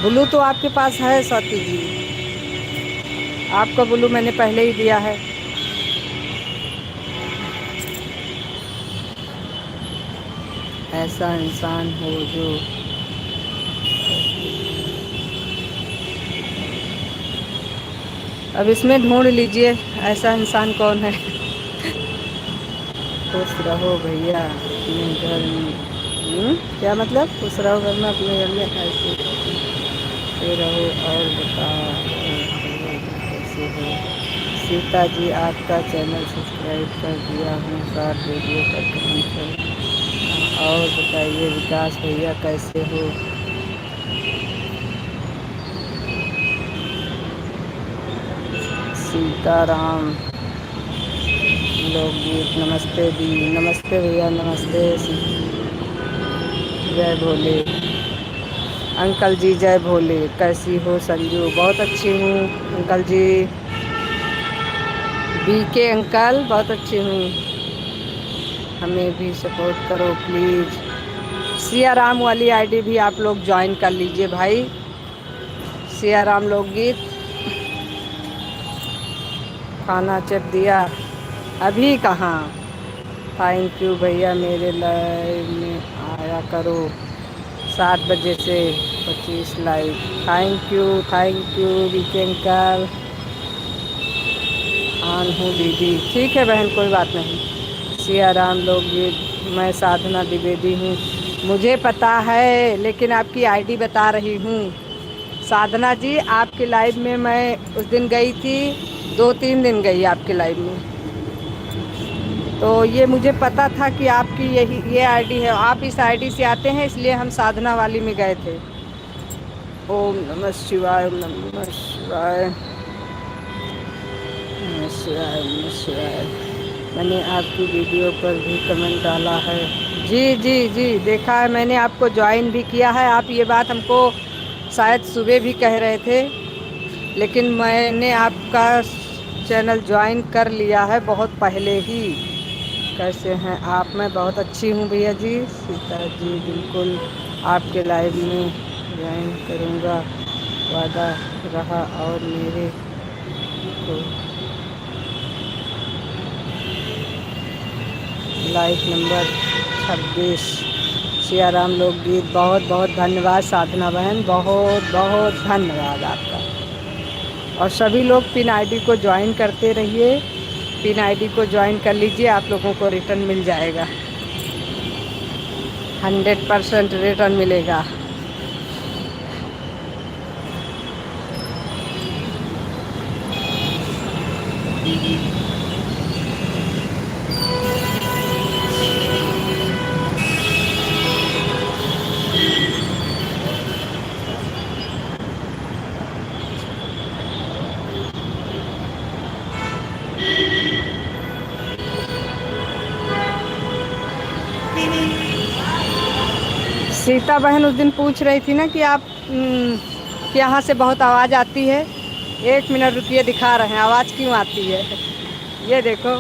ब्लू तो आपके पास है स्वाति जी, आपका ब्लू मैंने पहले ही दिया है। ऐसा इंसान हो जो अब इसमें ढूंढ लीजिए ऐसा इंसान कौन है। खुश रहो भैया अपने घर में। क्या मतलब खुश रहो घर में अपने घर में, ऐसे रहो। और बताओ कैसे हो? सीता जी आपका चैनल सब्सक्राइब कर दिया हूँ, शॉर्ट वीडियो पर कमेंट कर। और बताइए विकास भैया कैसे हो? सीताराम लोकगीत, नमस्ते दी, नमस्ते भैया, नमस्ते। जय भोले अंकल जी, जय भोले, कैसी हो? संजू बहुत अच्छी हूँ अंकल जी। बीके अंकल बहुत अच्छी हूँ, हमें भी सपोर्ट करो प्लीज़। सिया राम वाली आईडी भी आप लोग ज्वाइन कर लीजिए भाई, सिया राम लोकगीत। खाना चेक दिया अभी कहाँ? थैंक यू भैया, मेरे लाइव में आया करो 7 बजे से 25 live. Thank you BK uncle. आन हूँ दीदी, ठीक है बहन कोई बात नहीं। सिया राम लोकगीत, मैं साधना द्विवेदी हूँ। मुझे पता है लेकिन आपकी आईडी बता रही हूँ, साधना जी, आपकी लाइव में मैं उस दिन गई थी, 2-3 दिन गई आपकी लाइव में। तो ये मुझे पता था कि आपकी ये आईडी है, आप इस आईडी से आते हैं, इसलिए हम साधना वाली में गए थे। ओम नमः शिवाय, ओम नमः शिवाय, नमः शिवाय, नमः शिवाय। मैंने आपकी वीडियो पर भी कमेंट डाला है। जी जी जी, देखा है मैंने, आपको ज्वाइन भी किया है। आप ये बात हमको शायद सुबह भी कह रहे थे, लेकिन मैंने आपका चैनल ज्वाइन कर लिया है बहुत पहले ही। कैसे हैं आप? मैं बहुत अच्छी हूँ भैया जी। सीता जी, बिल्कुल आपके लाइव में ज्वाइन करूँगा, वादा रहा। और मेरे को लाइव नंबर 26 सियाराम लोकगीत। बहुत बहुत धन्यवाद साधना बहन, बहुत बहुत धन्यवाद आपका। और सभी लोग पिन आईडी को ज्वाइन करते रहिए, पिन आईडी को ज्वाइन कर लीजिए, आप लोगों को रिटर्न मिल जाएगा, 100% रिटर्न मिलेगा। सीता बहन उस दिन पूछ रही थी ना कि आप कि यहाँ से बहुत आवाज़ आती है। 1 मिनट रुकिए, दिखा रहे हैं आवाज़ क्यों आती है। ये देखो,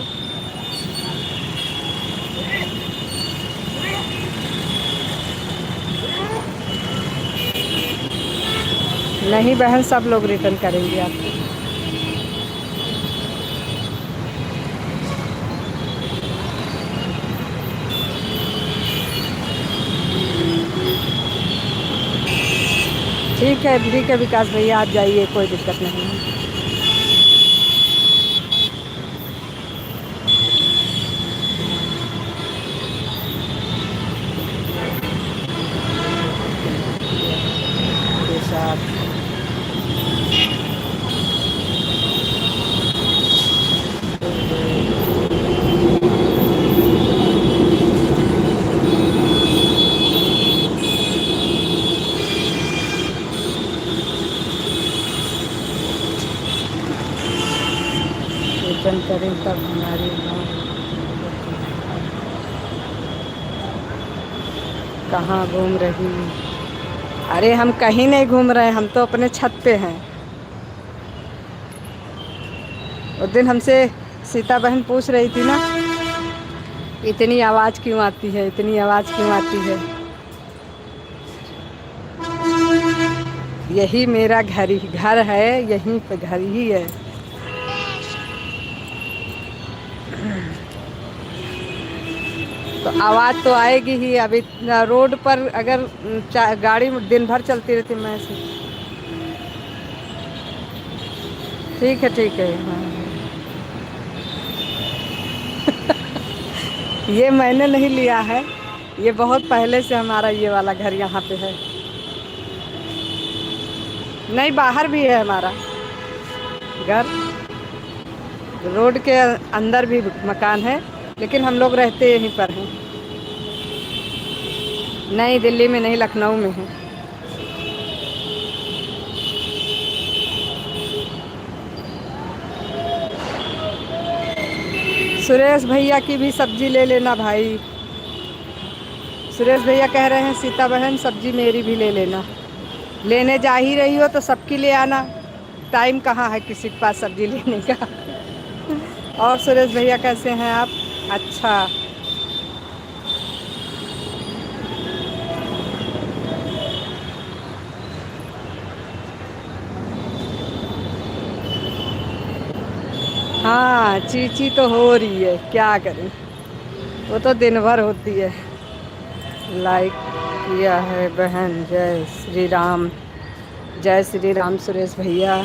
नहीं बहन, सब लोग रिटर्न करेंगे आपको। ठीक है विकास भैया, आप जाइए, कोई दिक्कत नहीं है। के साथ रिटर्न करें तब हमारे गाँव कहाँ घूम रही। अरे हम कहीं नहीं घूम रहे हैं, हम तो अपने छत पे हैं। उस दिन हमसे सीता बहन पूछ रही थी ना, इतनी आवाज़ क्यों आती है, इतनी आवाज़ क्यों आती है। यही मेरा घर है, यहीं पे घर ही है। तो आवाज़ तो आएगी ही। अभी रोड पर अगर गाड़ी दिन भर चलती रहती मैं से। ठीक है हाँ। ये मैंने नहीं लिया है, ये बहुत पहले से हमारा ये वाला घर यहाँ पे है। नहीं, बाहर भी है हमारा घर, रोड के अंदर भी मकान है, लेकिन हम लोग रहते यहीं पर हैं। नहीं, दिल्ली में नहीं, लखनऊ में है। सुरेश भैया की भी सब्जी ले लेना भाई। सुरेश भैया कह रहे हैं सीता बहन सब्जी मेरी भी ले लेना। लेने जा ही रही हो तो सबकी ले आना, टाइम कहाँ है किसी के पास सब्जी लेने का। और सुरेश भैया कैसे हैं आप? अच्छा, हाँ, चीची तो हो रही है, क्या करें, वो तो दिन भर होती है। लाइक किया है बहन, जय श्री राम, जय श्री राम सुरेश भैया।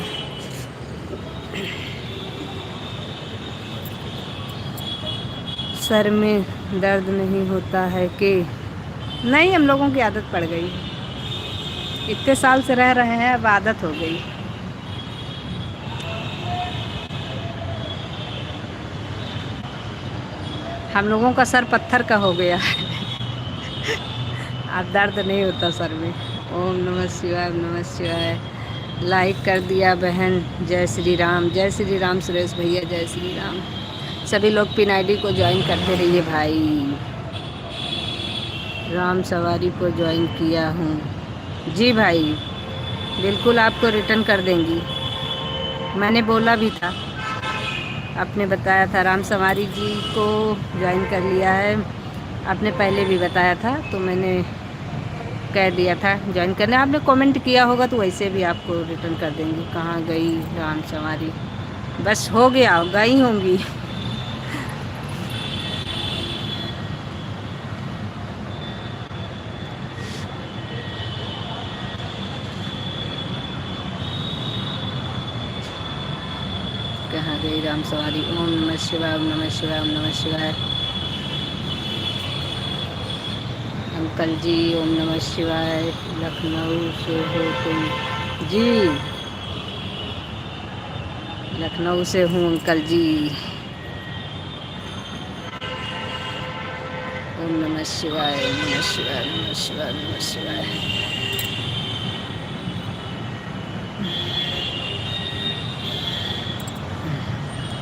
सर में दर्द नहीं होता है कि? नहीं, हम लोगों की आदत पड़ गई है। इतने साल से रह रहे हैं, अब आदत हो गई। हम लोगों का सर पत्थर का हो गया है। अब दर्द नहीं होता सर में। ओम नमः शिवाय, ओम नमः शिवाय। लाइक कर दिया बहन। जय श्री राम, जय श्री राम सुरेश भैया, जय श्री राम। सभी लोग पिन आईडी को ज्वाइन करते रहिए भाई। राम सवारी को ज्वाइन किया हूँ जी भाई, बिल्कुल आपको रिटर्न कर देंगी। मैंने बोला भी था, आपने बताया था राम सवारी जी को ज्वाइन कर लिया है, आपने पहले भी बताया था, तो मैंने कह दिया था ज्वाइन करने। आपने कमेंट किया होगा तो वैसे भी आपको रिटर्न कर देंगे। कहाँ गई राम सवारी? बस हो गया, गई होंगी। कहाँ गई राम सवारी? ओम नमः शिवाय, ओम नमः शिवाय, ओम नमः शिवाय। अंकल जी ओम नमः शिवाय। लखनऊ से हो तुम? जी लखनऊ से हूँ अंकल जी। ओम नमः शिवाय, ओम नमः शिवाय, ओम नमः शिवाय, ओम नमः शिवाय।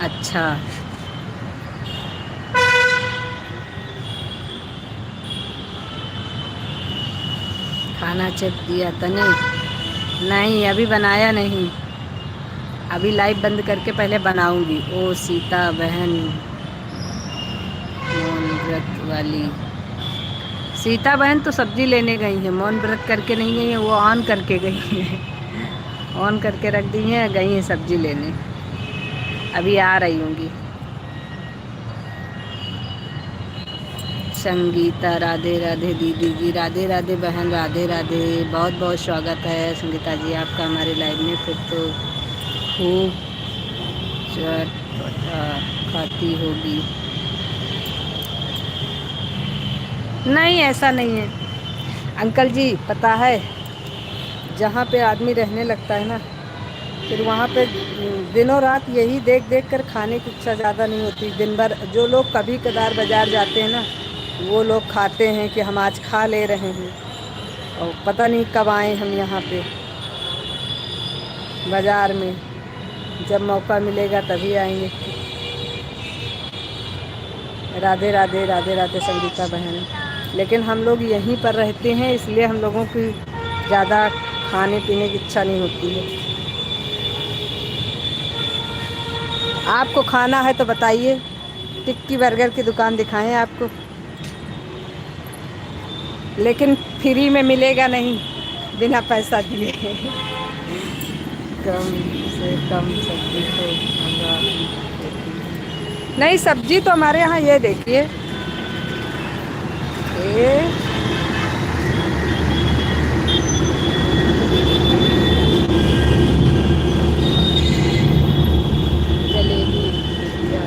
अच्छा, खाना चेक दिया तने? नहीं, अभी बनाया नहीं, अभी लाइव बंद करके पहले बनाऊंगी। ओ सीता बहन, मौन व्रत वाली सीता बहन तो सब्जी लेने गई हैं, मौन व्रत करके नहीं गई हैं, वो ऑन करके गई हैं। ऑन करके रख दी हैं, गई हैं सब्जी लेने, अभी आ रही होंगी। संगीता राधे राधे दीदी जी, राधे राधे बहन, राधे राधे। बहुत बहुत स्वागत है संगीता जी आपका हमारे लाइव में। फिर तो खूब चटपटा खाती होगी। नहीं, ऐसा नहीं है अंकल जी, पता है जहाँ पे आदमी रहने लगता है ना, फिर वहाँ पे दिनों रात यही देख देख कर खाने की इच्छा ज़्यादा नहीं होती। दिन भर जो लोग कभी कदार बाज़ार जाते हैं ना, वो लोग खाते हैं कि हम आज खा ले रहे हैं, और पता नहीं कब आए हम यहाँ पे बाज़ार में। जब मौका मिलेगा तभी आएंगे। राधे राधे, राधे राधे संगीता बहन। लेकिन हम लोग यहीं पर रहते हैं, इसलिए हम लोगों की ज़्यादा खाने पीने की इच्छा नहीं होती है। आपको खाना है तो बताइए, टिक्की बर्गर की दुकान दिखाएं आपको, लेकिन फ्री में मिलेगा नहीं, बिना पैसा दिए। कम से कम सब्जी तो मंगा नहीं, सब्जी तो हमारे यहाँ ये देखिए, ये जलेबी भुजिया।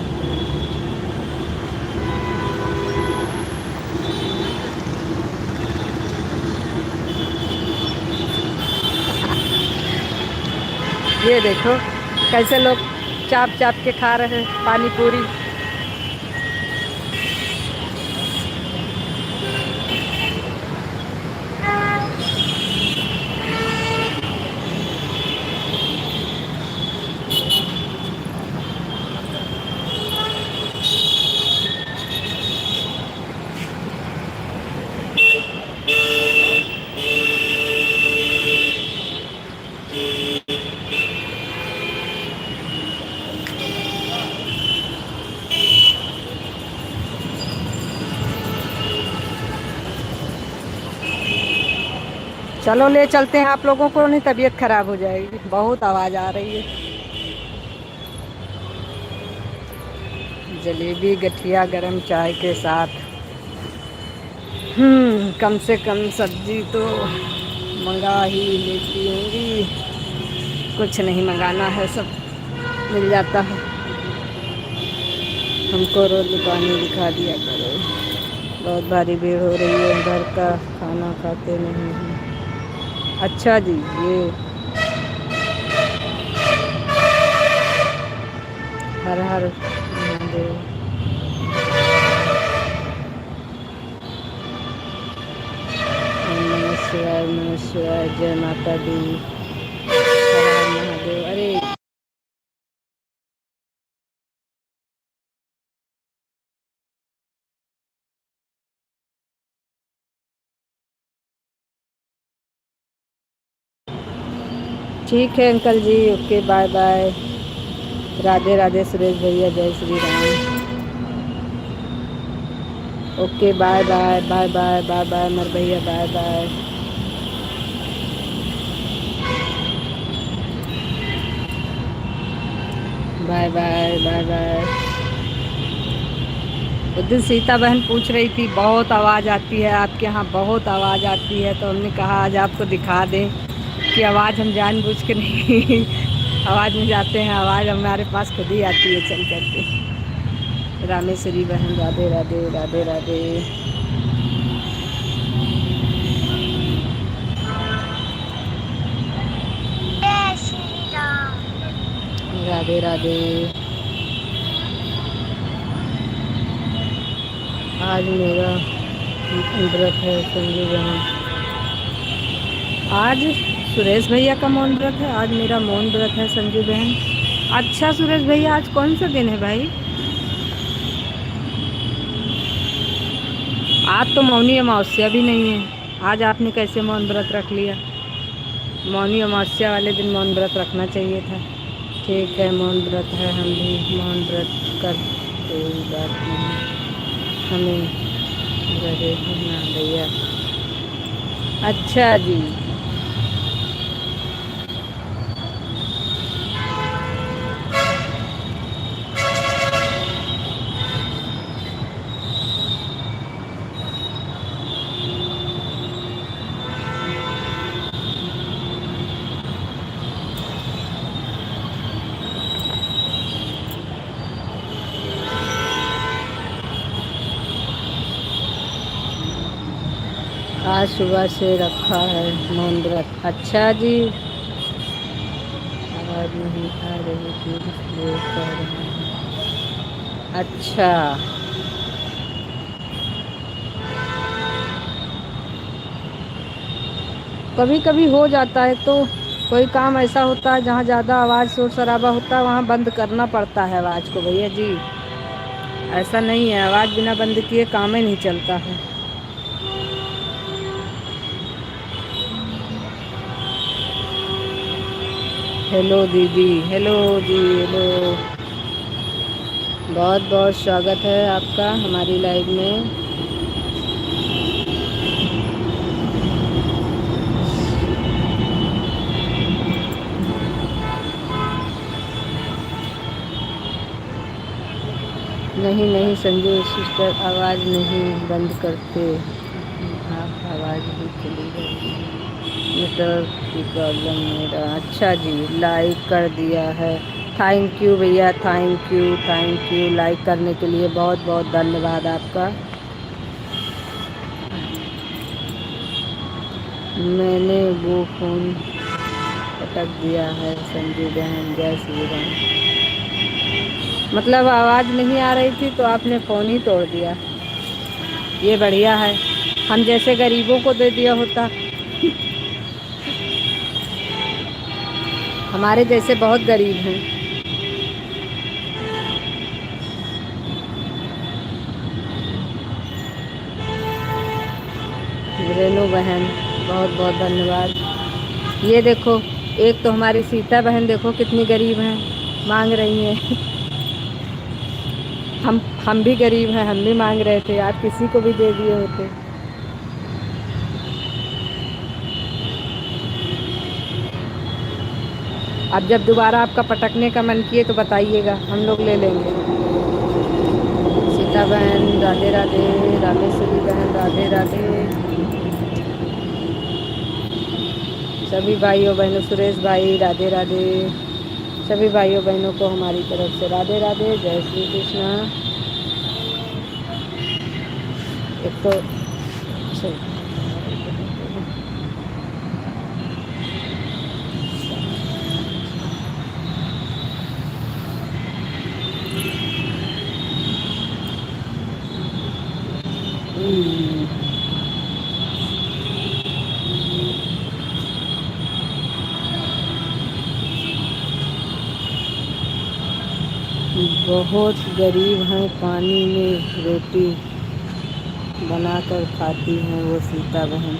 ये देखो कैसे लोग चाप चाप के खा रहे हैं पानी पूरी। चलो ले चलते हैं आप लोगों को, नहीं तबीयत खराब हो जाएगी, बहुत आवाज़ आ रही है। जलेबी गठिया गरम चाय के साथ। कम से कम सब्जी तो मंगा ही लेती होंगी, कुछ नहीं मंगाना है, सब मिल जाता है। हमको रोज दुकानें दिखा दिया करो, बहुत भारी भीड़ हो रही है, घर का खाना खाते नहीं हैं। अच्छा जी, ये हर हर महादेव। ओम नमः शिवाय, ओम नमः शिवाय, जय माता दी, हर हर महादेव। अरे ठीक है uncle ji, okay bye bye. Radhe Radhe Suresh भैया, जय Shri Ram. Okay bye bye bye bye bye bye Amar भैया, bye bye. Bye bye bye bye. उस दिन सीता बहन पूछ रही थी बहुत आवाज़ आती है आपके यहाँ, बहुत आवाज़ आती है, तो हमने कहा आज आपको दिखा दें कि आवाज़ हम जानबूझ के नहीं आवाज़ में जाते हैं, आवाज़ हमारे पास खुद ही आती है चल करके। रामेश्वरी बहन, राधे राधे राधे राधे। जय श्री राम। राधे राधे। आज मेरा व्रत है संजू बहन। आज सुरेश भैया का मौन व्रत है, आज मेरा मौन व्रत है संजू बहन। अच्छा सुरेश भैया, आज कौन सा दिन है भाई? आज तो मौनी अमावस्या भी नहीं है, आज आपने कैसे मौन व्रत रख लिया? मौनी अमावस्या वाले दिन मौन व्रत रखना चाहिए था। ठीक है, मौन व्रत है, हम भी मौन व्रत कर, कोई बात नहीं, हमें रहेगा भैया। अच्छा जी। आज सुबह से रखा है मौन व्रत। अच्छा जी, आवाज़ नहीं आ रही थी इसलिए कह रहे हैं। अच्छा, कभी कभी हो जाता है, तो कोई काम ऐसा होता है जहाँ ज़्यादा आवाज़ शोर शराबा होता है वहाँ बंद करना पड़ता है आवाज़ को भैया जी। ऐसा नहीं है, आवाज़ बिना बंद किए काम ही नहीं चलता है। हेलो दीदी, हेलो जी, हेलो। बहुत बहुत स्वागत है आपका हमारी लाइव में। नहीं नहीं संजू सिस्टर, आवाज़ नहीं बंद करते आप, आवाज़ भी चली गई, नेटवर्क की प्रॉब्लम मेरा। अच्छा जी, लाइक कर दिया है, थैंक यू भैया, thank you thank you. Like करने के लिए बहुत बहुत धन्यवाद आपका। मैंने वो फ़ोन पटक दिया है संजू बहन, जय श्री राम। मतलब आवाज़ नहीं आ रही थी तो आपने फ़ोन ही तोड़ दिया, ये बढ़िया है। हम जैसे गरीबों को दे दिया होता। हमारे जैसे बहुत गरीब हैं। रेनू बहन, बहुत बहुत धन्यवाद। ये देखो, एक तो हमारी सीता बहन देखो कितनी गरीब हैं, मांग रही हैं। हम भी गरीब हैं, हम भी मांग रहे थे, आप किसी को भी दे दिए होते। अब जब दोबारा आपका पटकने का मन किए तो बताइएगा, हम लोग ले लेंगे। सीता बहन राधे राधे, रामेश्वरी बहन राधे राधे। सभी भाइयों बहनों, सुरेश भाई राधे राधे, सभी भाइयों बहनों को हमारी तरफ से राधे राधे, जय श्री कृष्णा। एक तो बहुत गरीब हैं, पानी में रोटी बनाकर खाती हैं वो सीता बहन।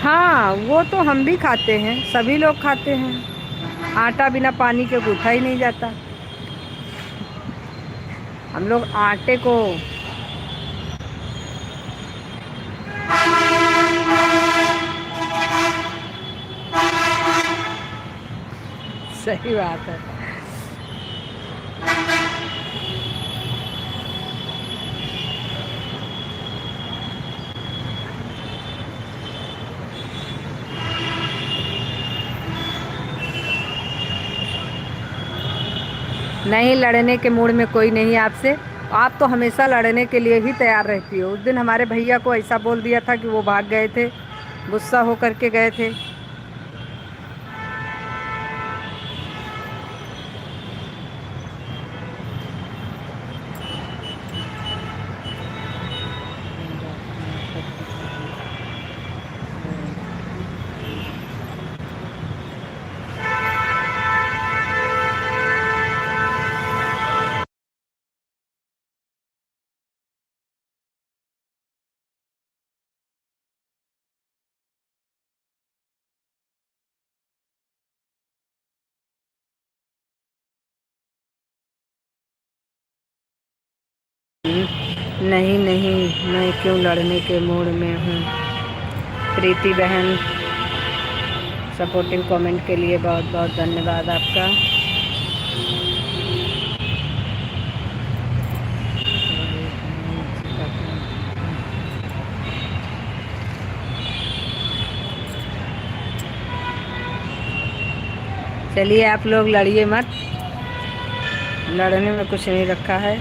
हाँ, वो तो हम भी खाते हैं, सभी लोग खाते हैं। आटा बिना पानी के गूँथा ही नहीं जाता। हम लोग आटे को सही बात है। नहीं, लड़ने के मूड में कोई नहीं आपसे। आप तो हमेशा लड़ने के लिए ही तैयार रहती हो। उस दिन हमारे भैया को ऐसा बोल दिया था कि वो भाग गए थे, गुस्सा होकर के गए थे। नहीं नहीं, मैं क्यों लड़ने के मूड में हूँ। प्रीति बहन, सपोर्टिव कमेंट के लिए बहुत बहुत धन्यवाद आपका। चलिए, आप लोग लड़िए मत, लड़ने में कुछ नहीं रखा है।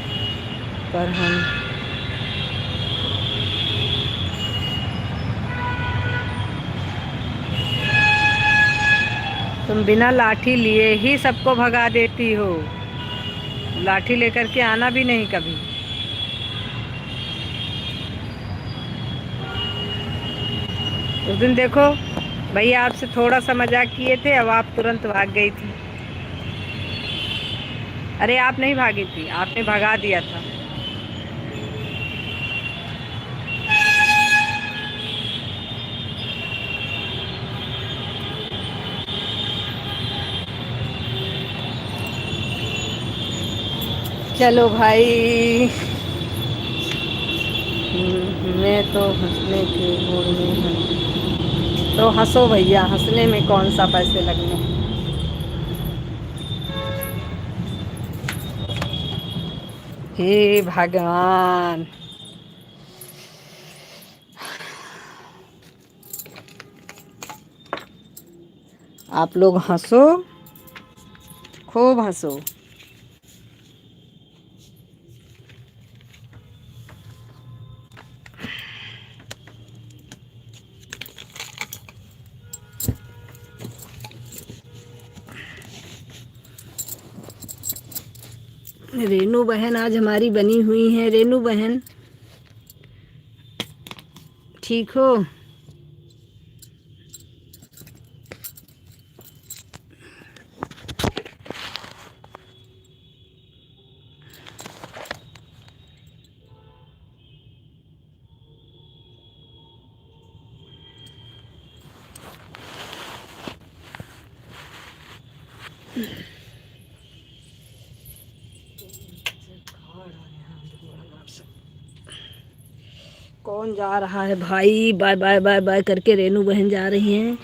पर हम तुम बिना लाठी लिए ही सबको भगा देती हो, लाठी लेकर के आना भी नहीं कभी। उस दिन देखो, भैया आपसे थोड़ा सा मजाक किए थे, अब आप तुरंत भाग गई थी। अरे आप नहीं भागी थी, आपने भगा दिया था। चलो भाई, मैं तो हंसने के मूड में हूँ, तो हंसो भैया, हंसने में कौन सा पैसे लगने हैं। हे भगवान, आप लोग हंसो, खूब हंसो। रेनू बहन आज हमारी बनी हुई हैं। रेनू बहन, ठीक हो? कौन जा रहा है भाई? बाय बाय बाय बाय करके रेनू बहन जा रही हैं।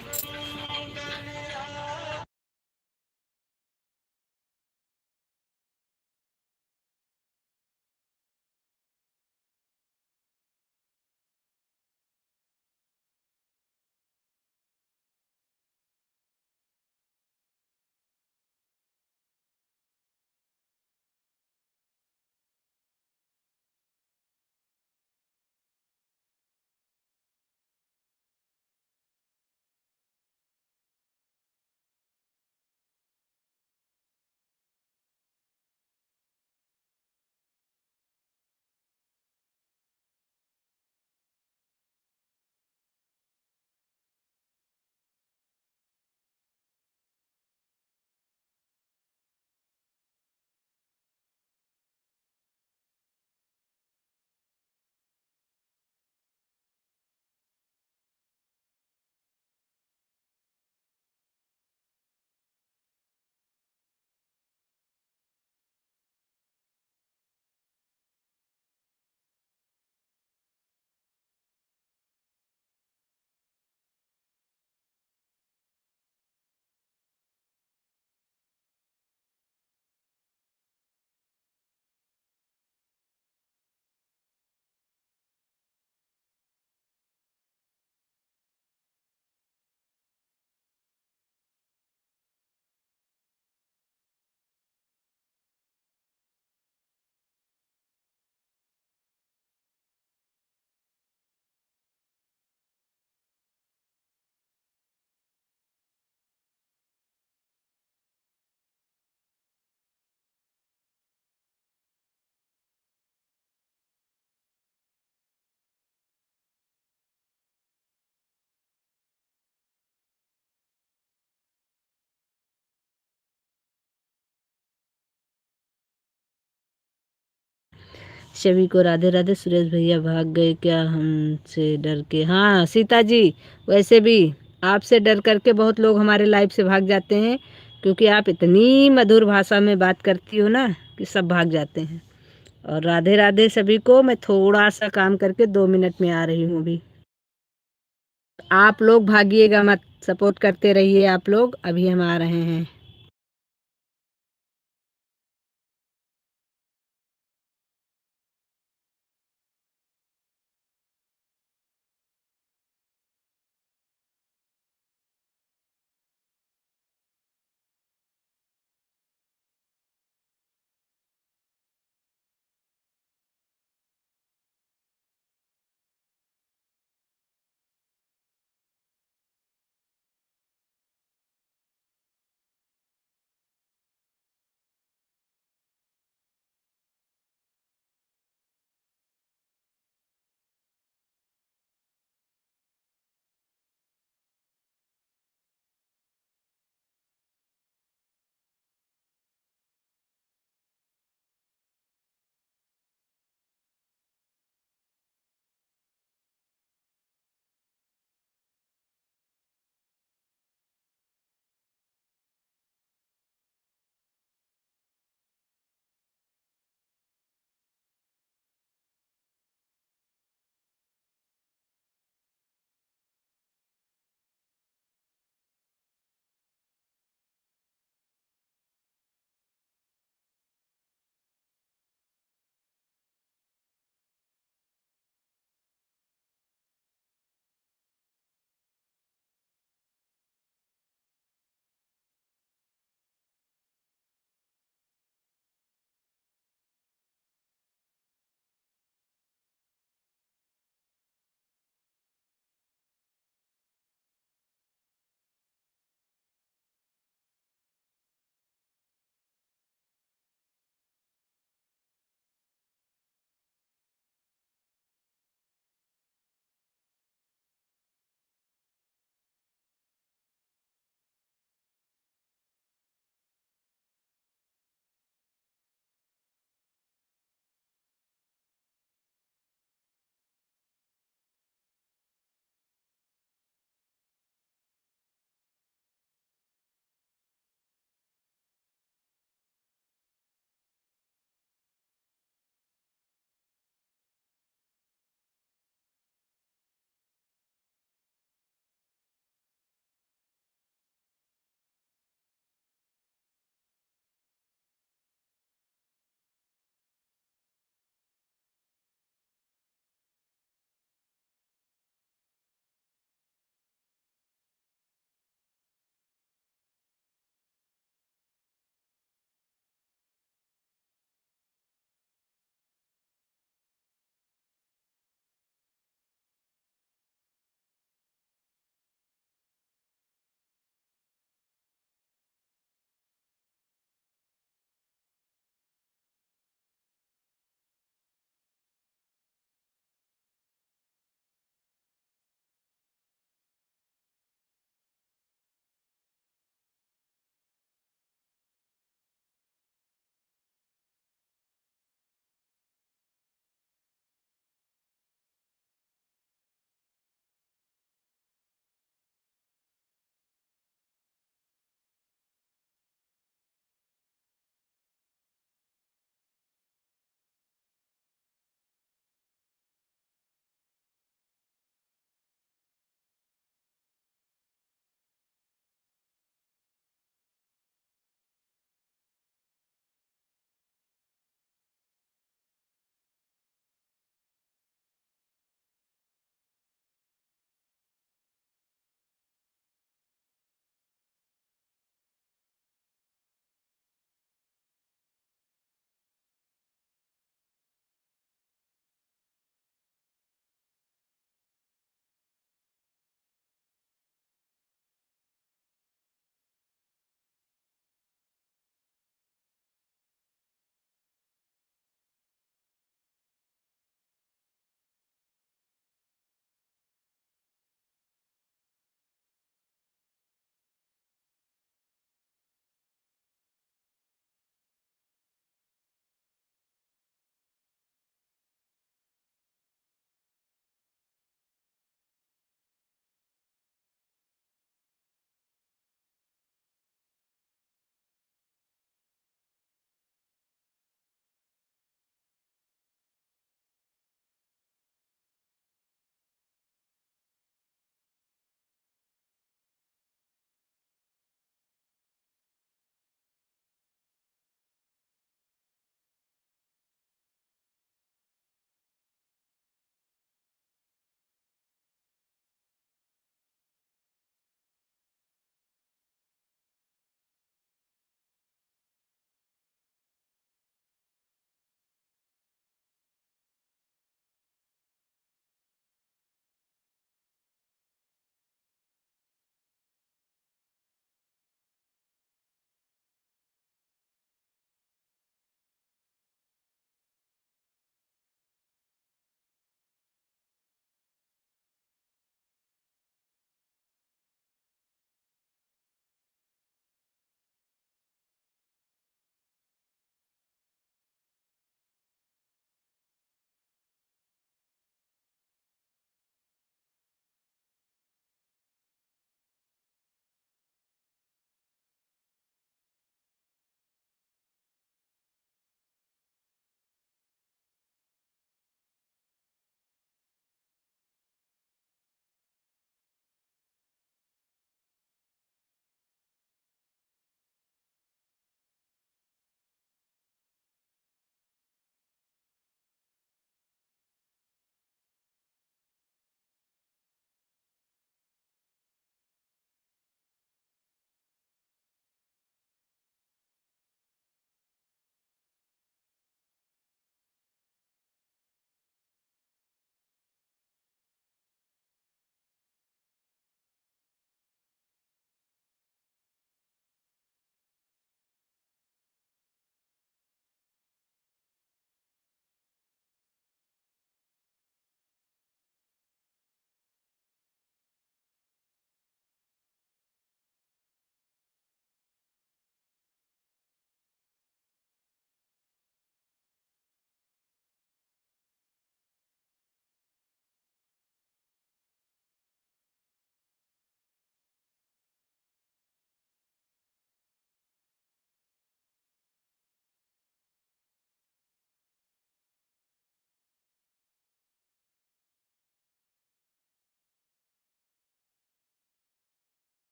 सभी को राधे राधे। सुरेश भैया भाग गए क्या हमसे डर के? हाँ सीता जी, वैसे भी आपसे डर करके बहुत लोग हमारे लाइफ से भाग जाते हैं, क्योंकि आप इतनी मधुर भाषा में बात करती हो ना कि सब भाग जाते हैं। और राधे राधे सभी को। मैं थोड़ा सा काम करके 2 मिनट में आ रही हूँ अभी। आप लोग भागिएगा मत, सपोर्ट करते रहिए आप लोग। अभी हम आ रहे हैं।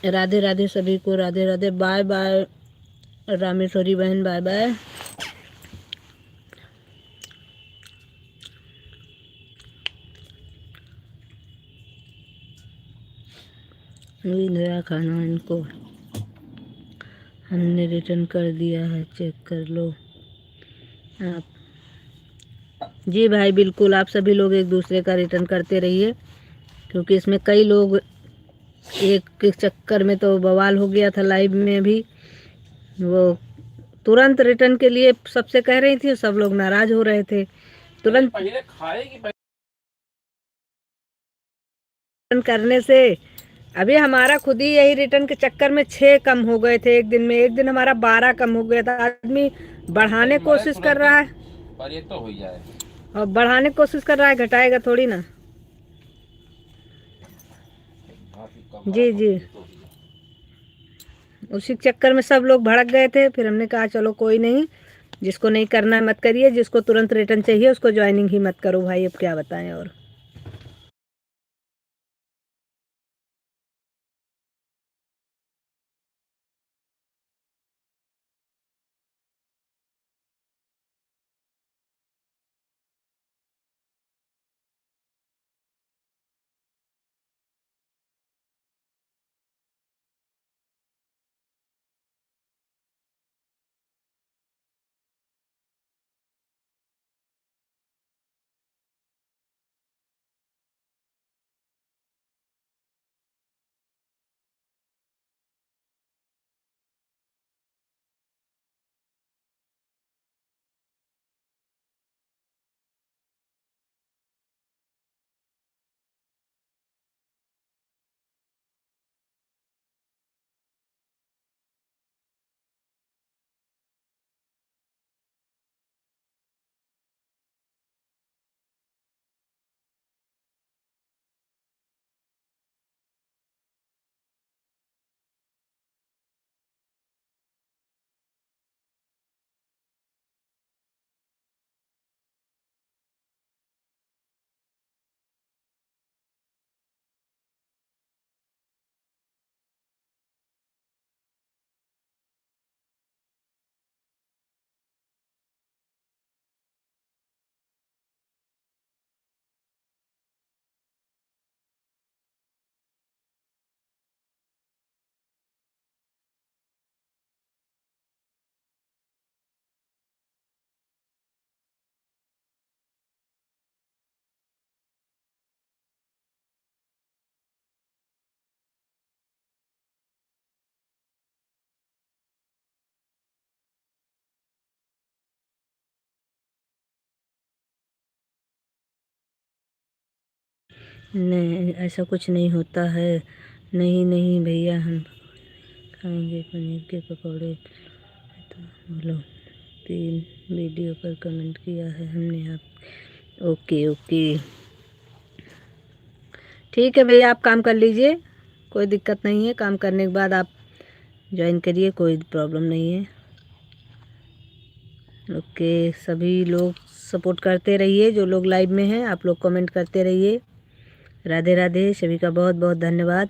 राधे राधे सभी को, राधे राधे, बाय बाय रामेश्वरी बहन, बाय बाय। वही नया खाना इनको हमने रिटर्न कर दिया है, चेक कर लो आप। जी भाई बिल्कुल, आप सभी लोग एक दूसरे का रिटर्न करते रहिए, क्योंकि इसमें कई लोग एक के चक्कर में तो बवाल हो गया था। लाइव में भी वो तुरंत रिटर्न के लिए सबसे कह रही थी, सब लोग नाराज हो रहे थे। तुरंत रिटर्न करने से अभी हमारा खुद ही यही रिटर्न के चक्कर में 6 कम हो गए थे एक दिन में। एक दिन हमारा 12 कम हो गया था। आदमी बढ़ाने की कोशिश कर रहा है, पर ये तो हो जाए, और बढ़ाने की कोशिश कर रहा है, घटाएगा थोड़ी ना। जी जी, उसी चक्कर में सब लोग भड़क गए थे। फिर हमने कहा चलो कोई नहीं, जिसको नहीं करना है मत करिए, जिसको तुरंत रिटर्न चाहिए उसको ज्वाइनिंग ही मत करो भाई, अब क्या बताएं। और नहीं, ऐसा कुछ नहीं होता है। नहीं नहीं भैया, हम खाएंगे पनीर के पकौड़े। तो बोलो, 3 वीडियो पर कमेंट किया है हमने आप। ओके ओके, ठीक है भैया, आप काम कर लीजिए, कोई दिक्कत नहीं है। काम करने के बाद आप ज्वाइन करिए, कोई प्रॉब्लम नहीं है। ओके, सभी लोग सपोर्ट करते रहिए, जो लोग लाइव में हैं आप लोग कमेंट करते रहिए। राधे राधे, सभी का बहुत बहुत धन्यवाद।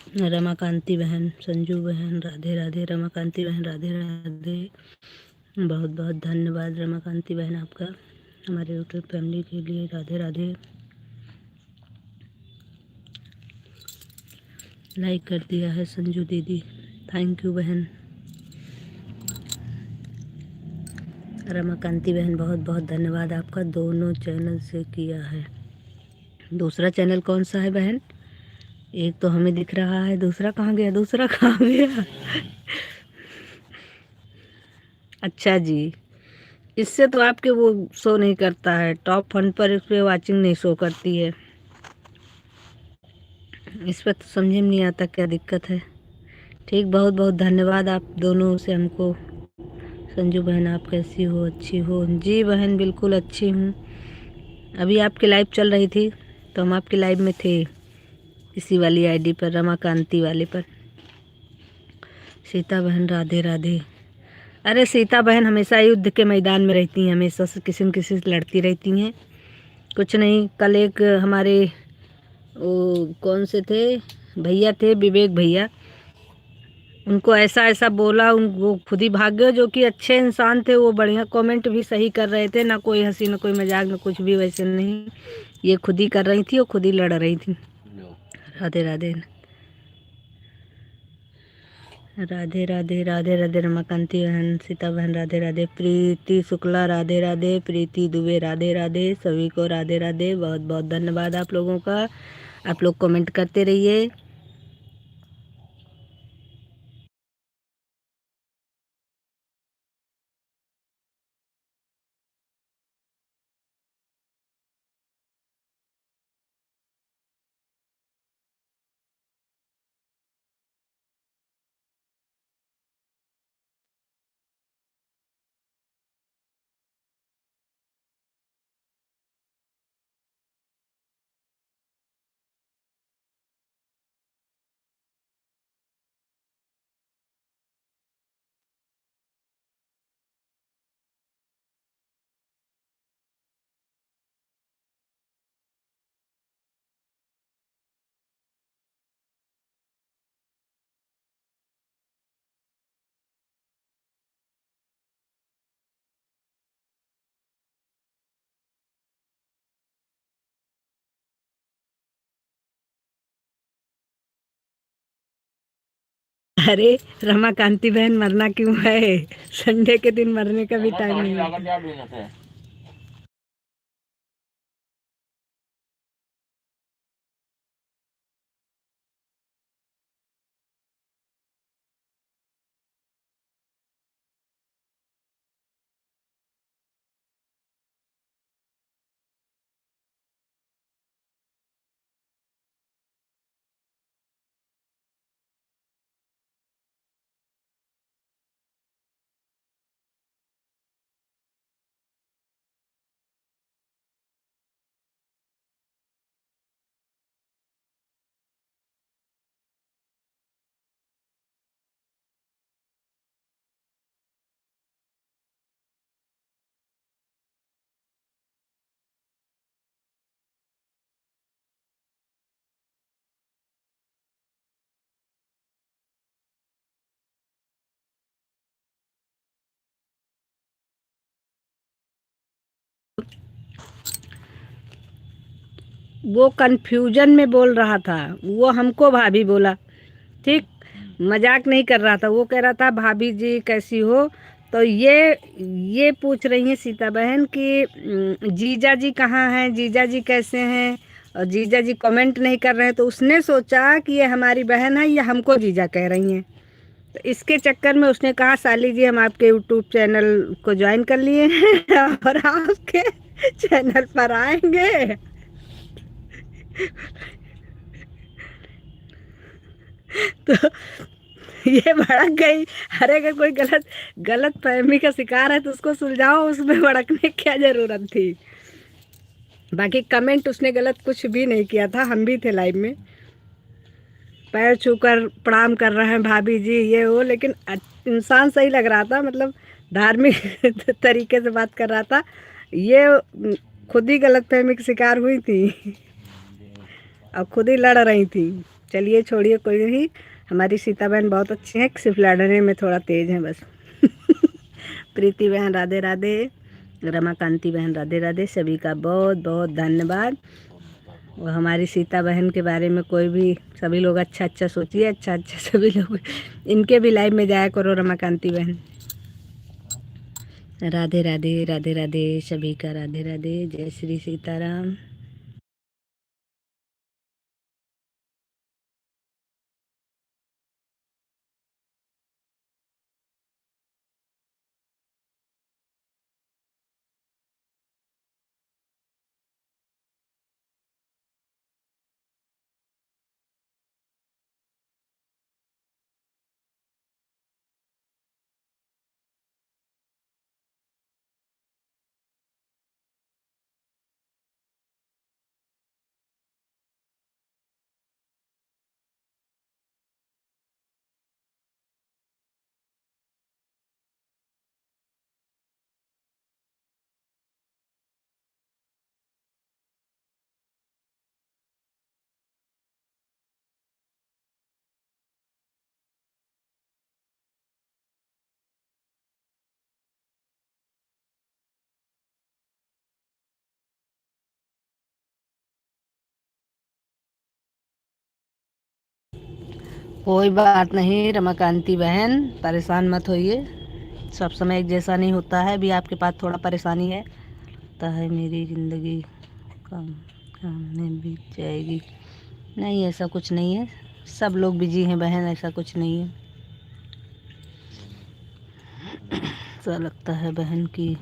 रमाकांति बहन, संजू बहन, राधे राधे। रमाकांति बहन राधे राधे, बहुत बहुत धन्यवाद रमाकांति बहन आपका हमारे यूट्यूब फैमिली के लिए। राधे राधे। लाइक कर दिया है संजू दीदी, थैंक यू बहन। रमाकांति बहन बहुत बहुत धन्यवाद आपका, दोनों चैनल से किया है। दूसरा चैनल कौन सा है बहन? एक तो हमें दिख रहा है, दूसरा कहाँ गया? दूसरा कहाँ गया? अच्छा जी, इससे तो आपके वो शो नहीं करता है, टॉप फंड पर इस पर वाचिंग नहीं शो करती है। इस पर तो समझ में नहीं आता क्या दिक्कत है। ठीक, बहुत बहुत धन्यवाद आप दोनों से हमको। संजू बहन आप कैसी हो? अच्छी हो? जी बहन बिल्कुल अच्छी हूँ। अभी आपकी लाइव चल रही थी तो हम आपकी लाइव में थे, इसी वाली आईडी पर, रमाकांति वाले पर। सीता बहन राधे राधे। अरे सीता बहन हमेशा युद्ध के मैदान में रहती हैं, हमेशा से किसी न किसी से लड़ती रहती हैं। कुछ नहीं, कल एक हमारे वो कौन से थे भैया थे, विवेक भैया, उनको ऐसा ऐसा बोला, वो खुद ही भाग गए। जो कि अच्छे इंसान थे, वो बढ़िया कमेंट भी सही कर रहे थे, ना कोई हंसी ना कोई मजाक ना कुछ भी, वैसे नहीं। ये खुद ही कर रही थी और खुद ही लड़ रही थी। राधे राधे। राधे राधे राधे राधे। रमाकांति बहन, सीता बहन राधे राधे। प्रीति शुक्ला राधे राधे। प्रीति दुबे राधे राधे। सभी को राधे राधे, बहुत बहुत धन्यवाद आप लोगों का। आप लोग कमेंट करते रहिए। अरे रमाकांति बहन, मरना क्यों है? संडे के दिन मरने का भी टाइम नहीं है। वो कंफ्यूजन में बोल रहा था, वो हमको भाभी बोला, ठीक, मजाक नहीं कर रहा था। वो कह रहा था भाभी जी कैसी हो? तो ये पूछ रही हैं सीता बहन कि जीजा जी कहाँ हैं, जीजा जी कैसे हैं? और जीजा जी कमेंट नहीं कर रहे हैं। तो उसने सोचा कि ये हमारी बहन है, ये हमको जीजा कह रही हैं। तो इसके चक्कर में उसने कहा साली जी हम आपके यूट्यूब चैनल को ज्वाइन कर लिए हैं और आपके चैनल पर आएंगे। तो ये भड़क गई। अरे अगर कोई गलत फहमी का शिकार है तो उसको सुलझाओ, उसमें भड़कने की क्या जरूरत थी? बाकी कमेंट उसने गलत कुछ भी नहीं किया था, हम भी थे लाइव में, पैर छूकर प्रणाम कर रहे हैं भाभी जी ये वो, लेकिन इंसान सही लग रहा था, मतलब धार्मिक तरीके से बात कर रहा था। ये खुद ही गलत फहमी की शिकार हुई थी और खुद ही लड़ रही थी। चलिए छोड़िए, कोई नहीं। हमारी सीता बहन बहुत अच्छी है, सिर्फ लड़ने में थोड़ा तेज है बस। प्रीति बहन राधे राधे, रमाकांति बहन राधे राधे, सभी का बहुत बहुत धन्यवाद। और हमारी सीता बहन के बारे में कोई भी, सभी लोग अच्छा अच्छा सोचिए, अच्छा अच्छा सभी लोग इनके भी लाइव में जाया करो। रमाकांति बहन राधे राधे, राधे राधे, सभी का राधे राधे, जय श्री सीताराम। कोई बात नहीं रमाकांति बहन, परेशान मत होइए। सब समय एक जैसा नहीं होता है, भी आपके पास थोड़ा परेशानी है। लगता है मेरी ज़िंदगी काम काम में बीत जाएगी। नहीं, ऐसा कुछ नहीं है, सब लोग बिजी हैं बहन, ऐसा कुछ नहीं है। ऐसा लगता है बहन की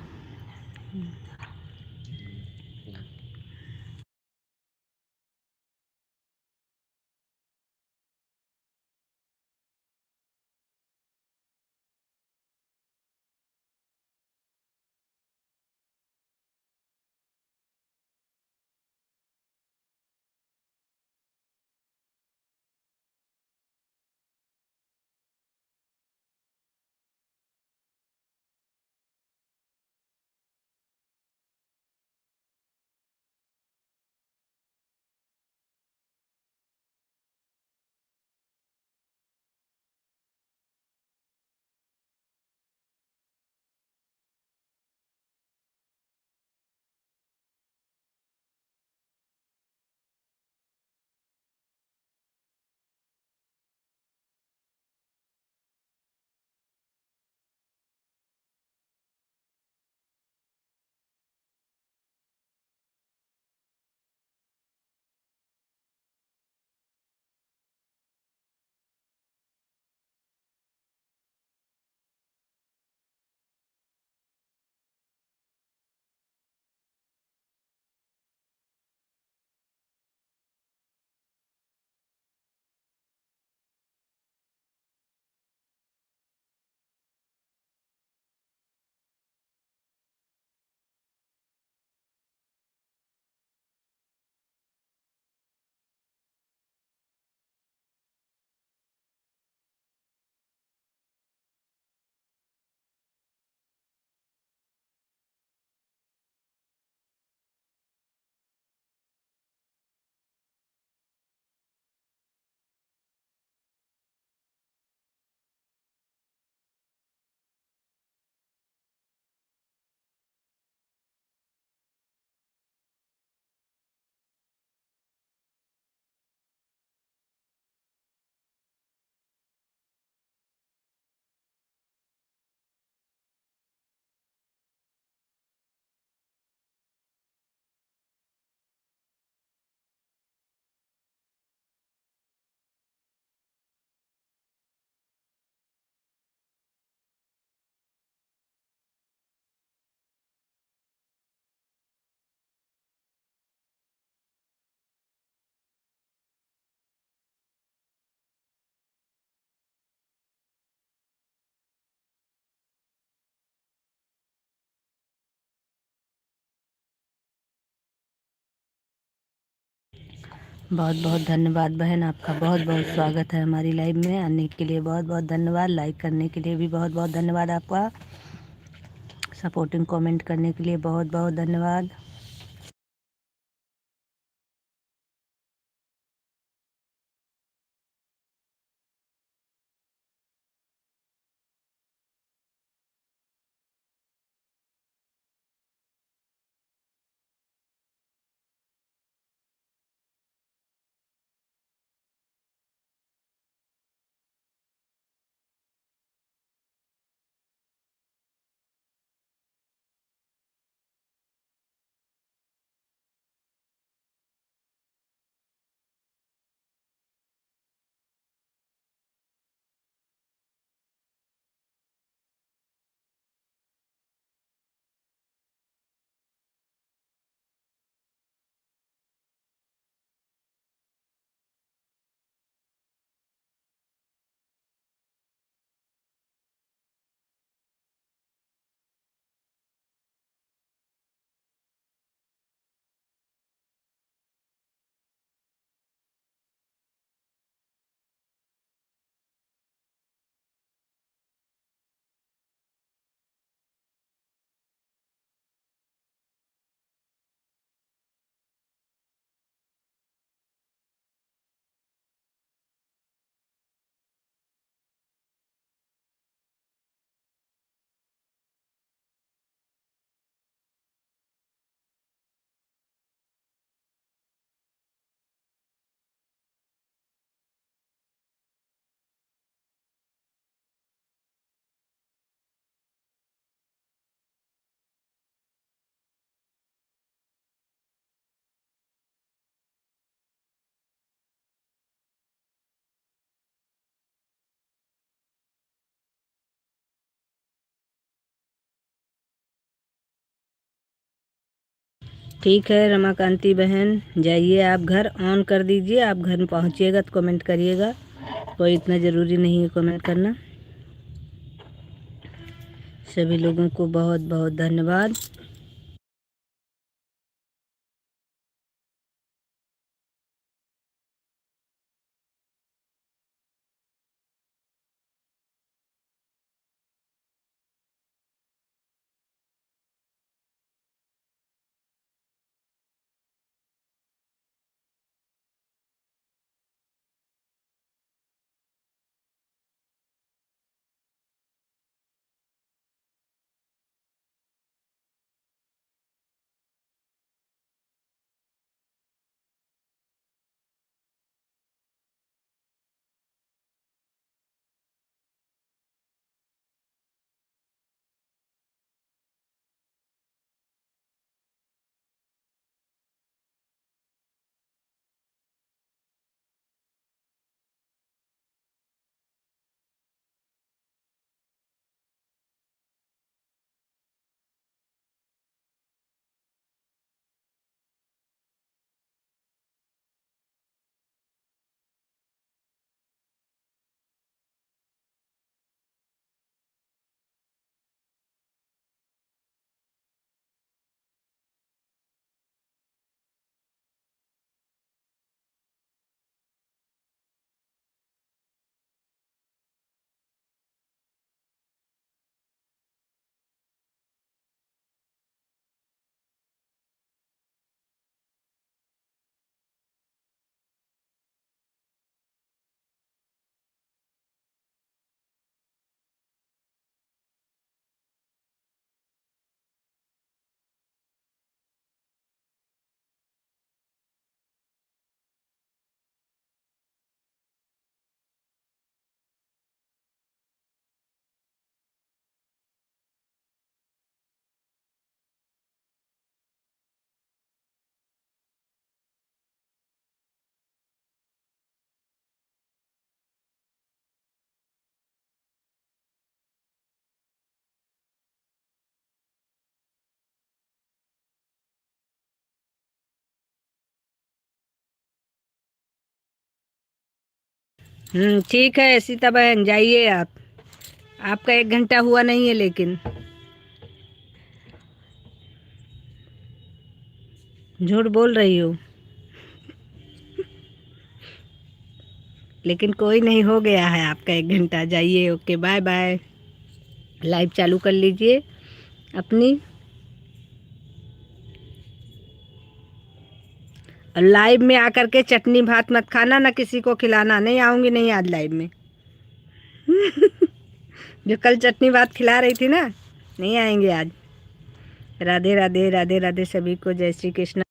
बहुत बहुत धन्यवाद बहन, आपका बहुत बहुत स्वागत है हमारी लाइव में आने के लिए। बहुत बहुत धन्यवाद, लाइक करने के लिए भी बहुत बहुत धन्यवाद आपका, सपोर्टिंग कमेंट करने के लिए बहुत बहुत धन्यवाद। ठीक है रमाकांति बहन, जाइए आप घर ऑन कर दीजिए। आप घर में पहुँचिएगा तो कमेंट करिएगा, कोई इतना ज़रूरी नहीं है कमेंट करना। सभी लोगों को बहुत बहुत धन्यवाद। ठीक है सीता बहन, जाइए आप। आपका 1 घंटा हुआ नहीं है, लेकिन झूठ बोल रही हो। लेकिन कोई नहीं, हो गया है आपका 1 घंटा। जाइए, ओके, बाय बाय। लाइव चालू कर लीजिए अपनी। और लाइव में आकर के चटनी भात मत खाना, ना किसी को खिलाना। नहीं आऊँगी, नहीं आज लाइव में। जो कल चटनी भात खिला रही थी ना, नहीं आएंगे आज। राधे राधे, राधे राधे सभी को, जय श्री कृष्ण।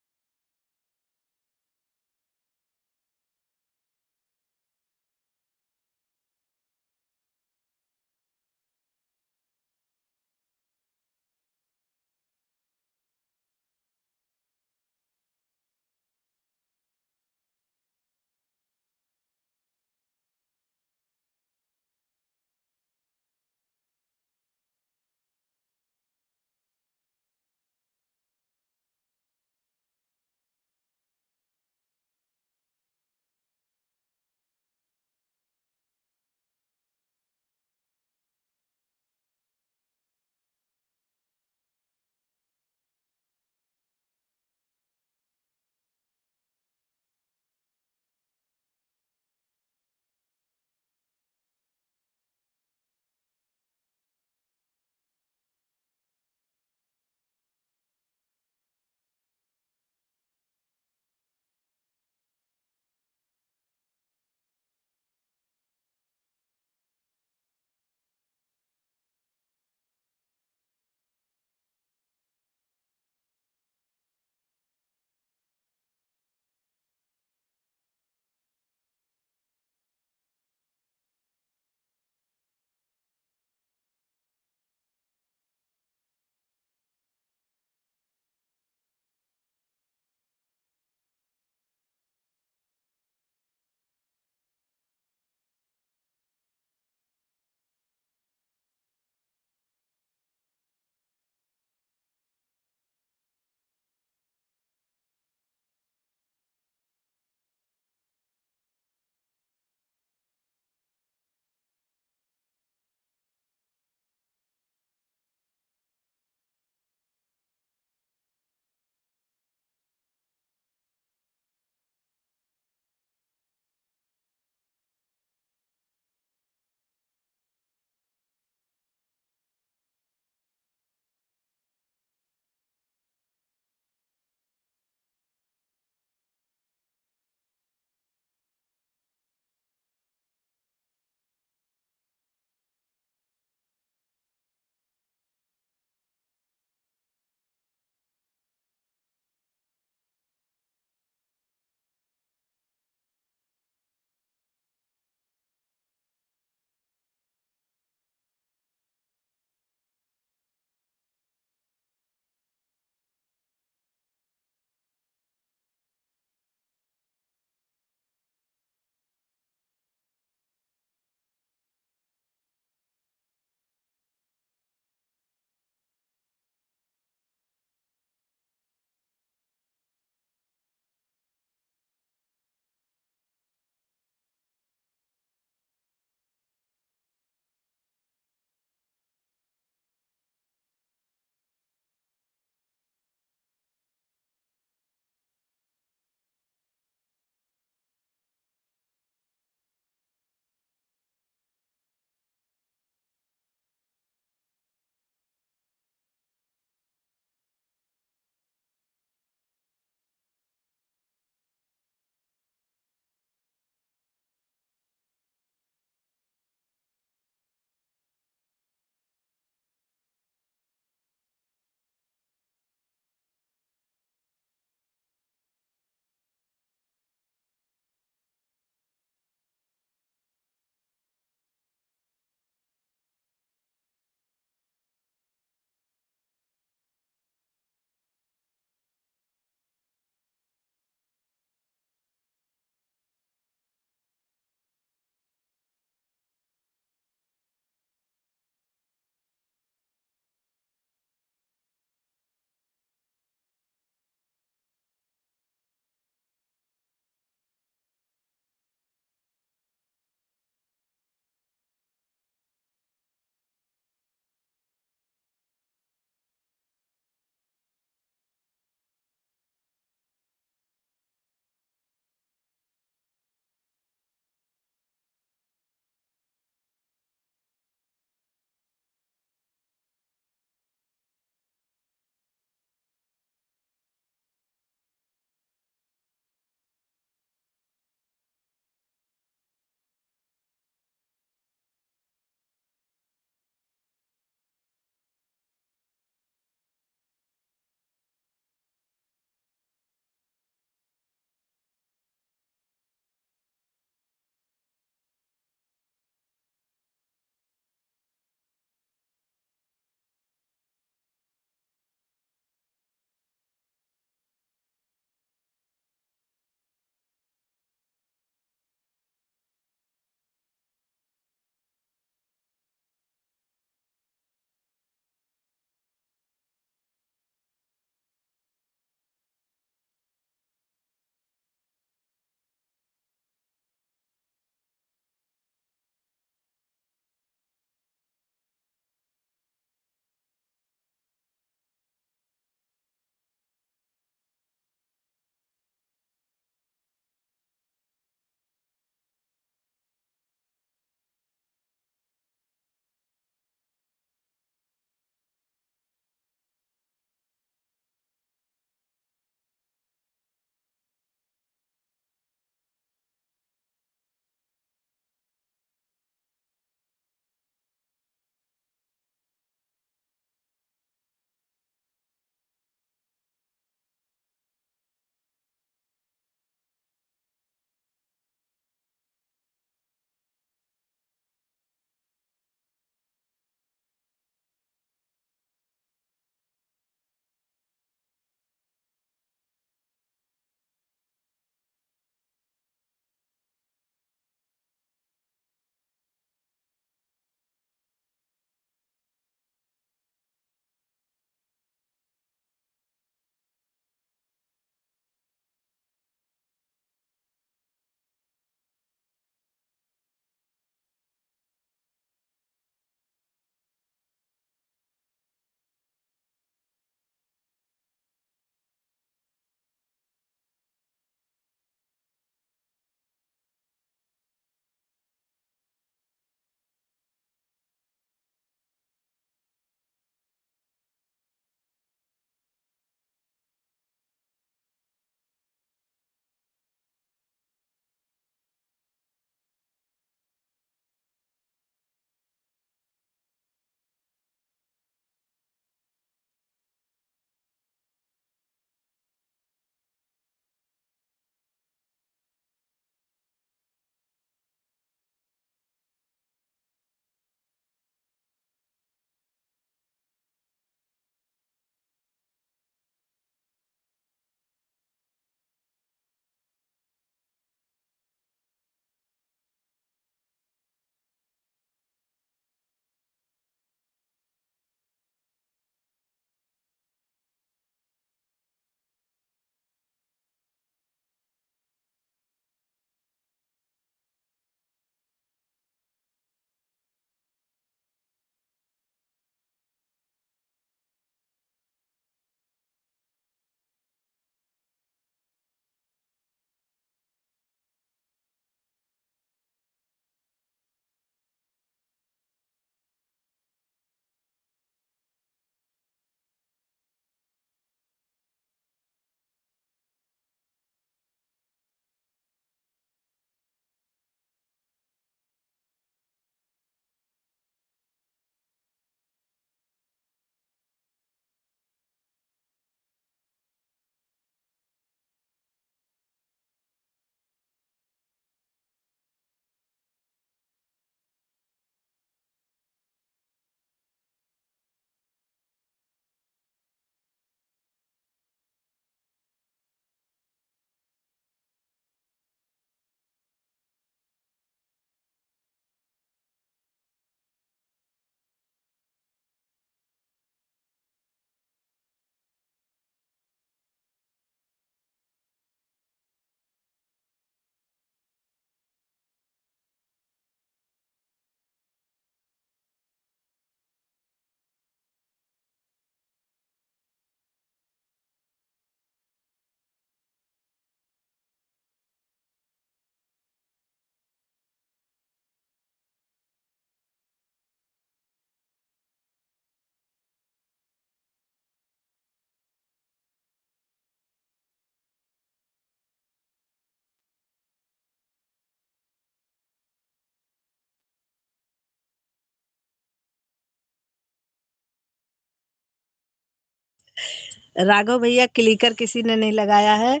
राघव भैया क्लिकर किसी ने नहीं लगाया है,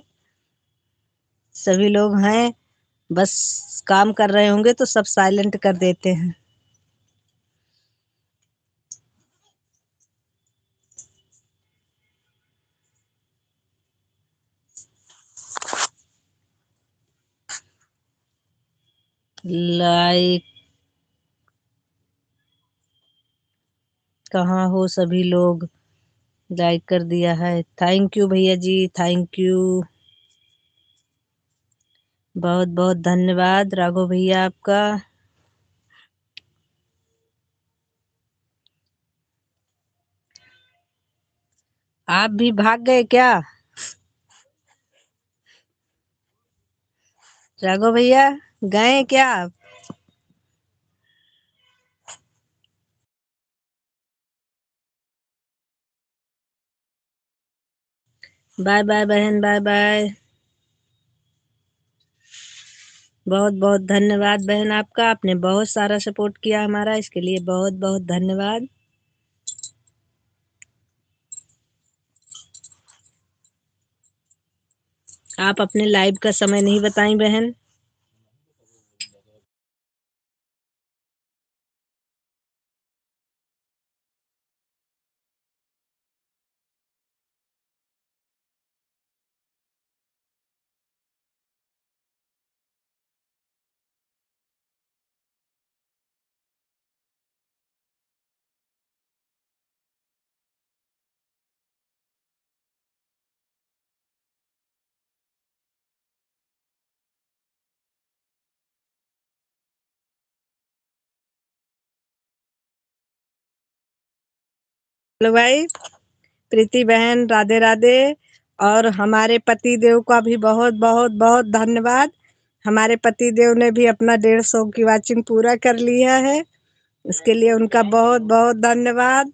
सभी लोग हैं, बस काम कर रहे होंगे तो सब साइलेंट कर देते हैं। लाइक कहाँ हो सभी लोग? लाइक कर दिया है, थैंक यू भैया जी, थैंक यू, बहुत बहुत धन्यवाद राघव भैया आपका। आप भी भाग गए क्या राघव भैया? गए क्या आप? बाय बाय बहन, बाय बाय, बहुत बहुत धन्यवाद बहन आपका, आपने बहुत सारा सपोर्ट किया हमारा, इसके लिए बहुत बहुत धन्यवाद। आप अपने लाइव का समय नहीं बताई बहन। हेलो भाई, प्रीति बहन, राधे राधे। और हमारे पति देव का भी बहुत बहुत बहुत धन्यवाद। हमारे पति देव ने भी अपना 150 की वाचिंग पूरा कर लिया है, इसके लिए उनका बहुत बहुत धन्यवाद।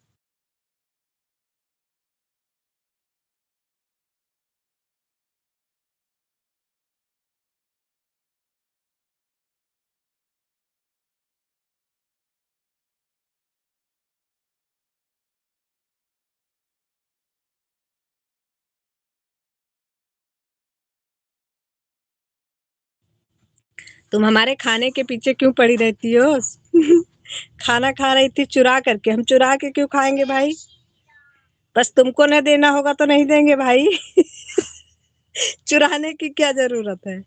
तुम हमारे खाने के पीछे क्यों पड़ी रहती हो? खाना खा रही थी चुरा करके, हम चुरा के क्यों खाएंगे भाई? बस तुमको न देना होगा तो नहीं देंगे भाई। चुराने की क्या जरूरत है?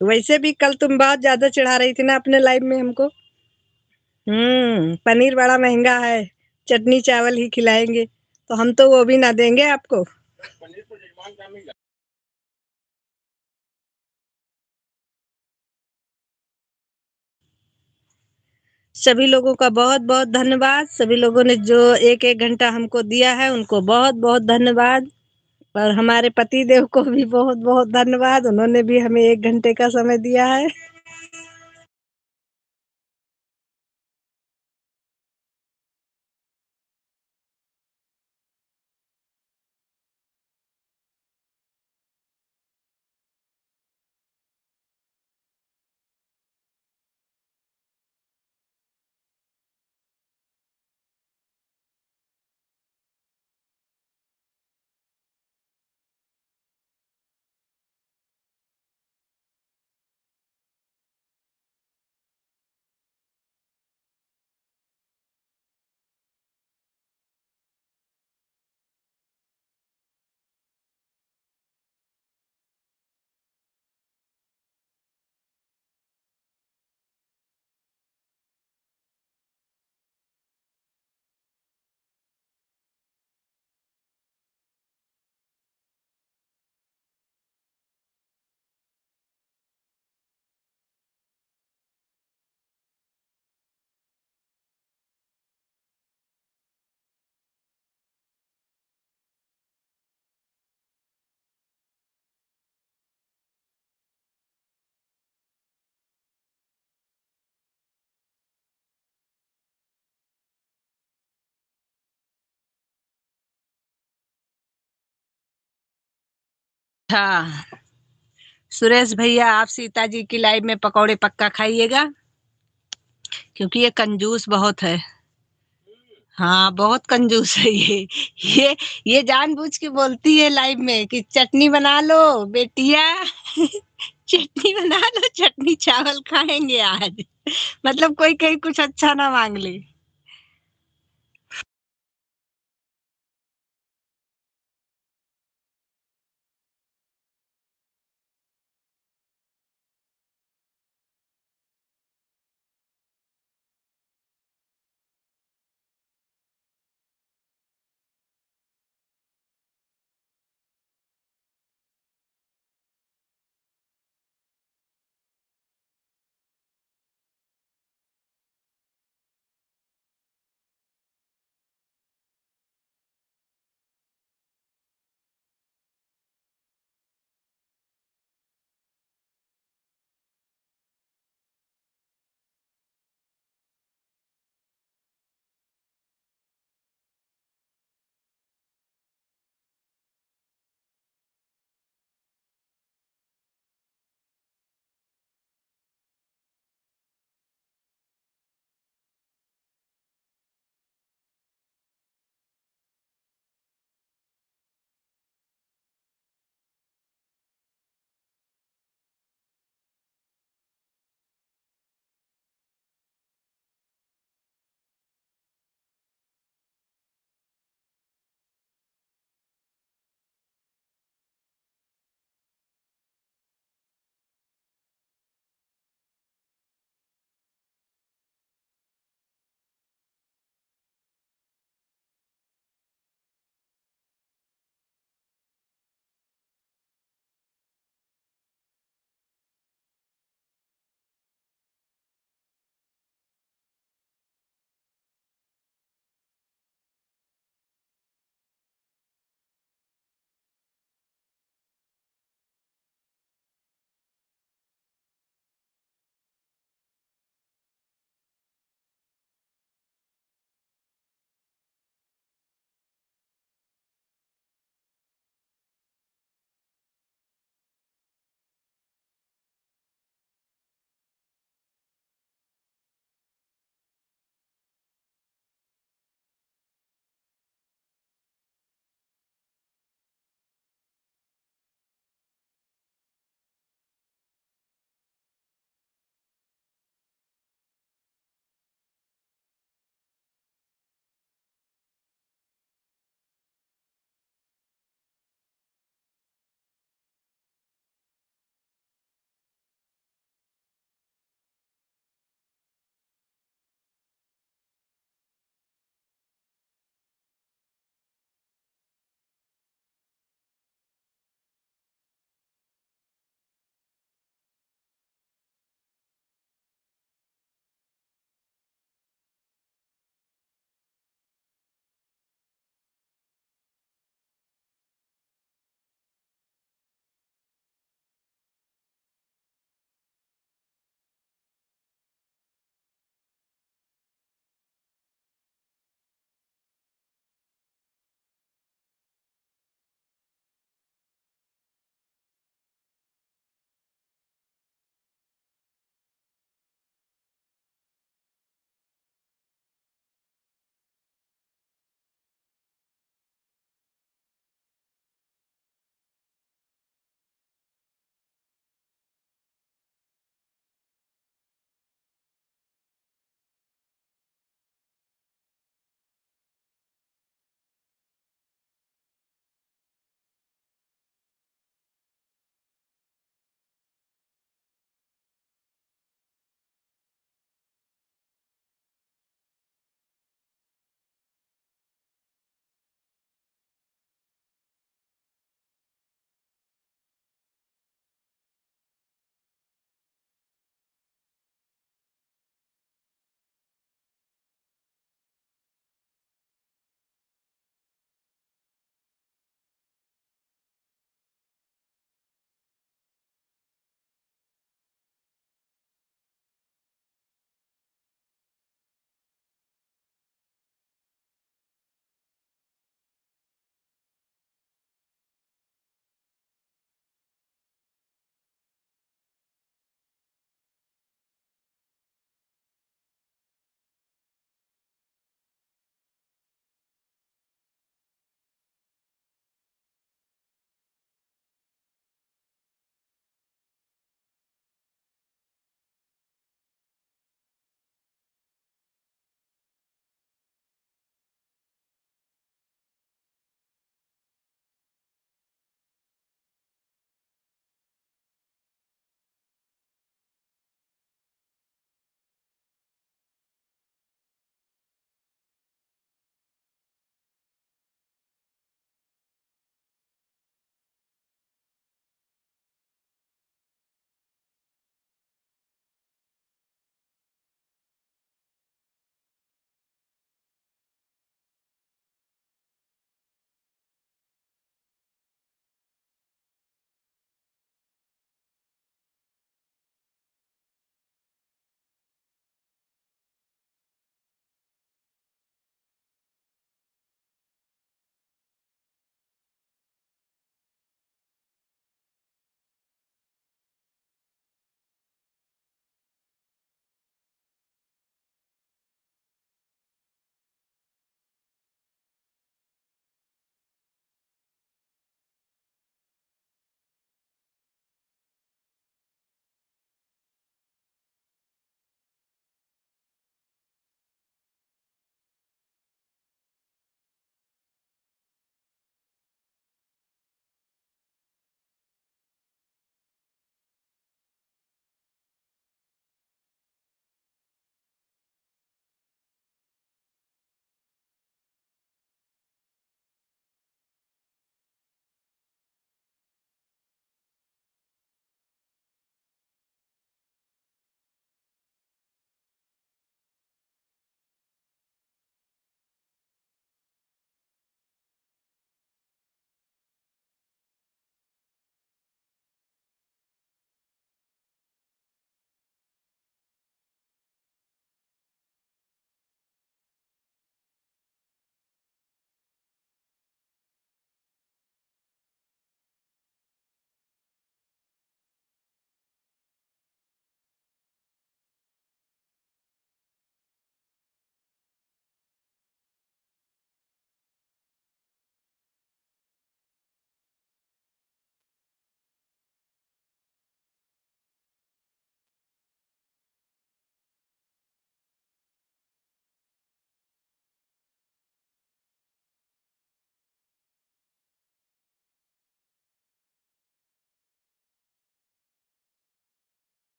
वैसे भी कल तुम बहुत ज्यादा चढ़ा रही थी ना अपने लाइव में हमको। पनीर बड़ा महंगा है, चटनी चावल ही खिलाएंगे, तो हम तो वो भी ना देंगे आपको। सभी लोगों का बहुत बहुत धन्यवाद, सभी लोगों ने जो एक एक घंटा हमको दिया है उनको बहुत बहुत धन्यवाद। और हमारे पति देव को भी बहुत बहुत धन्यवाद, उन्होंने भी हमें 1 घंटे का समय दिया है। हाँ, सुरेश भैया आप सीता जी की लाइव में पकौड़े पक्का खाइएगा, क्योंकि ये कंजूस बहुत है। हाँ, बहुत कंजूस है ये। ये ये जानबूझ के बोलती है लाइव में कि चटनी बना लो बेटिया। चटनी बना लो, चटनी चावल खाएँगे आज। मतलब कोई कहीं कुछ अच्छा ना माँग ले।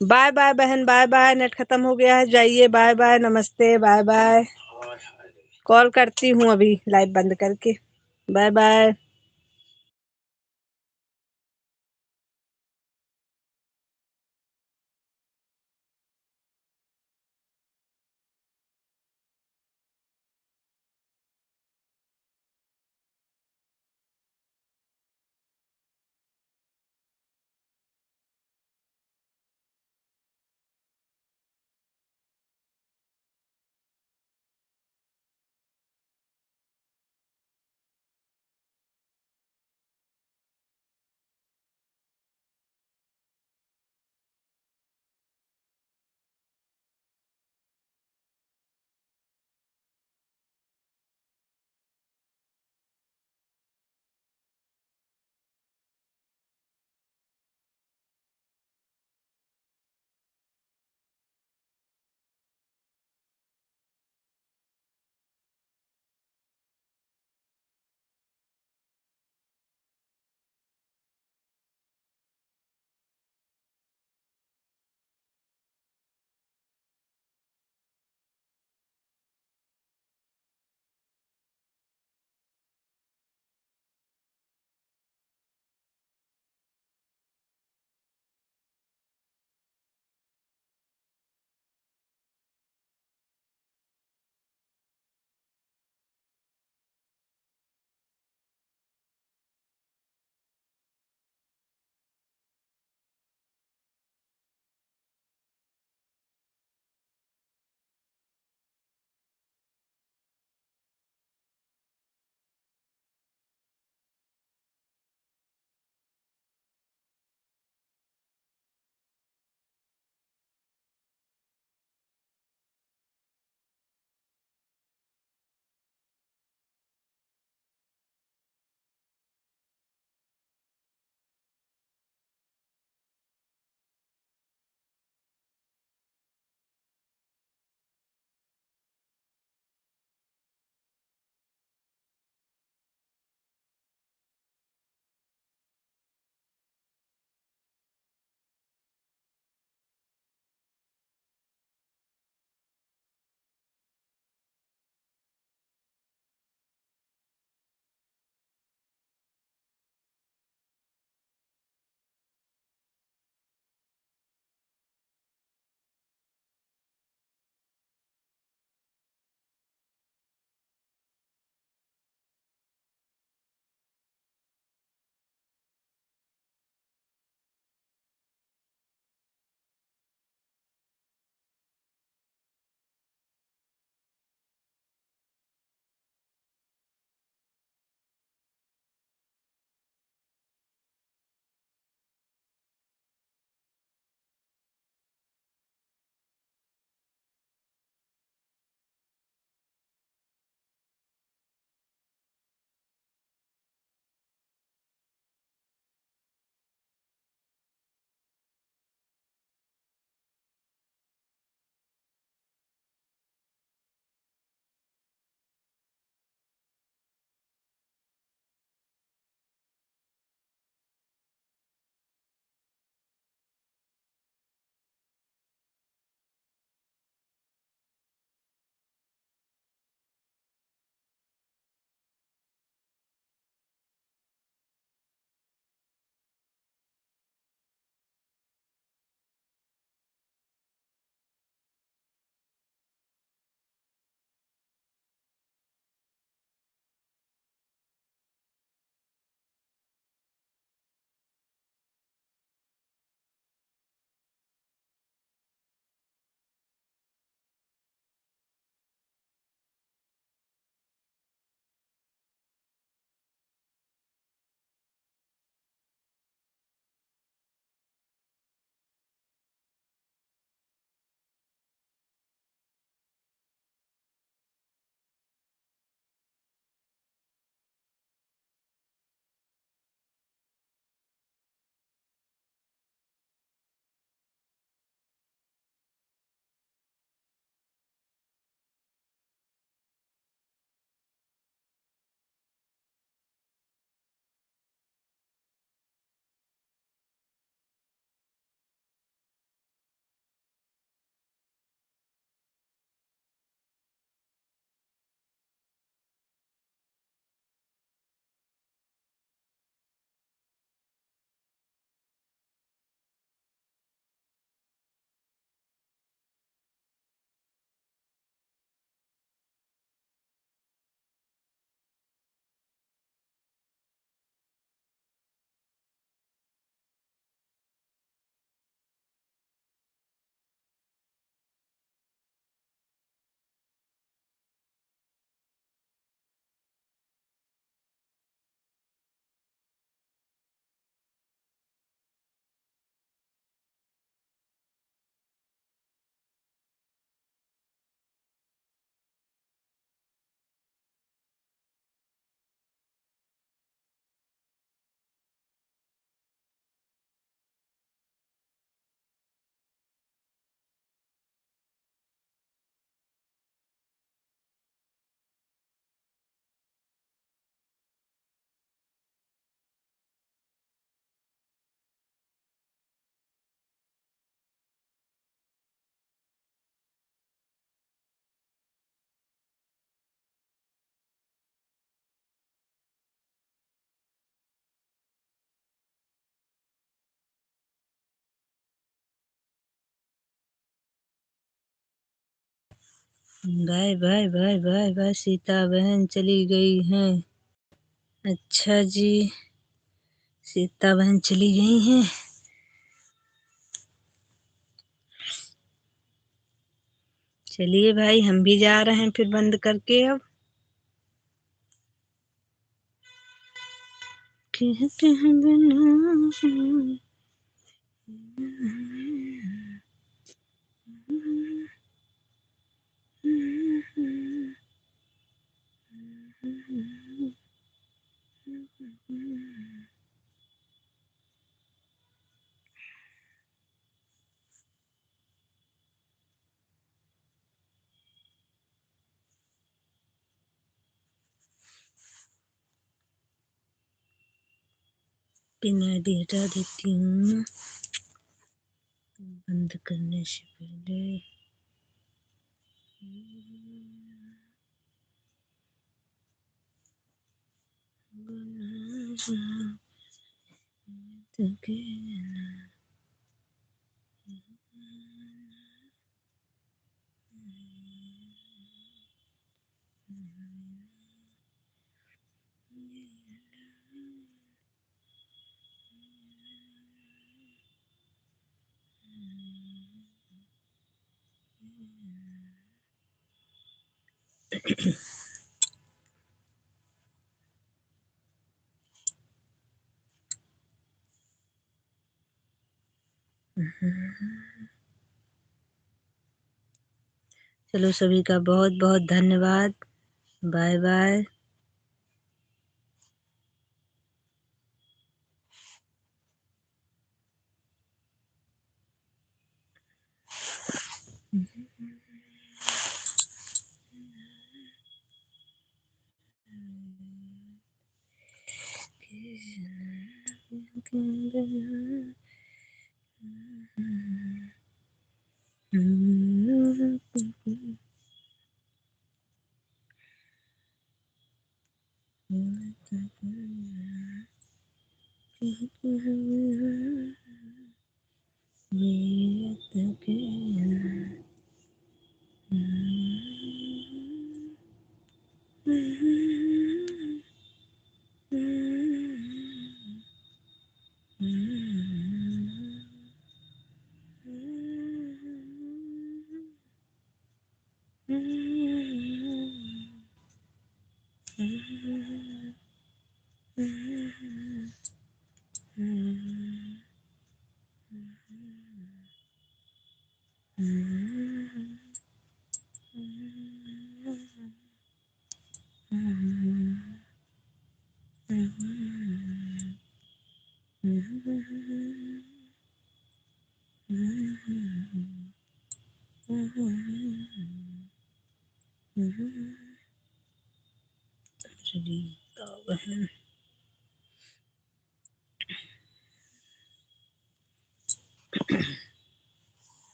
बाय बाय बहन, बाय बाय, नेट खत्म हो गया है, जाइए, बाय बाय, नमस्ते, बाय बाय। कॉल करती हूँ अभी लाइव बंद करके। Bye bye. Bye bye bye bye bye, Sita बहन चली गई हैं। अच्छा जी, सीता बहन चली गई हैं। चलिए भाई, हम भी जा रहे हैं फिर बंद करके अब। कहते हैं बिना पिन आईडी हटा देती हूँ बंद करने से पहले। चलो, सभी का बहुत बहुत धन्यवाद। Bye bye.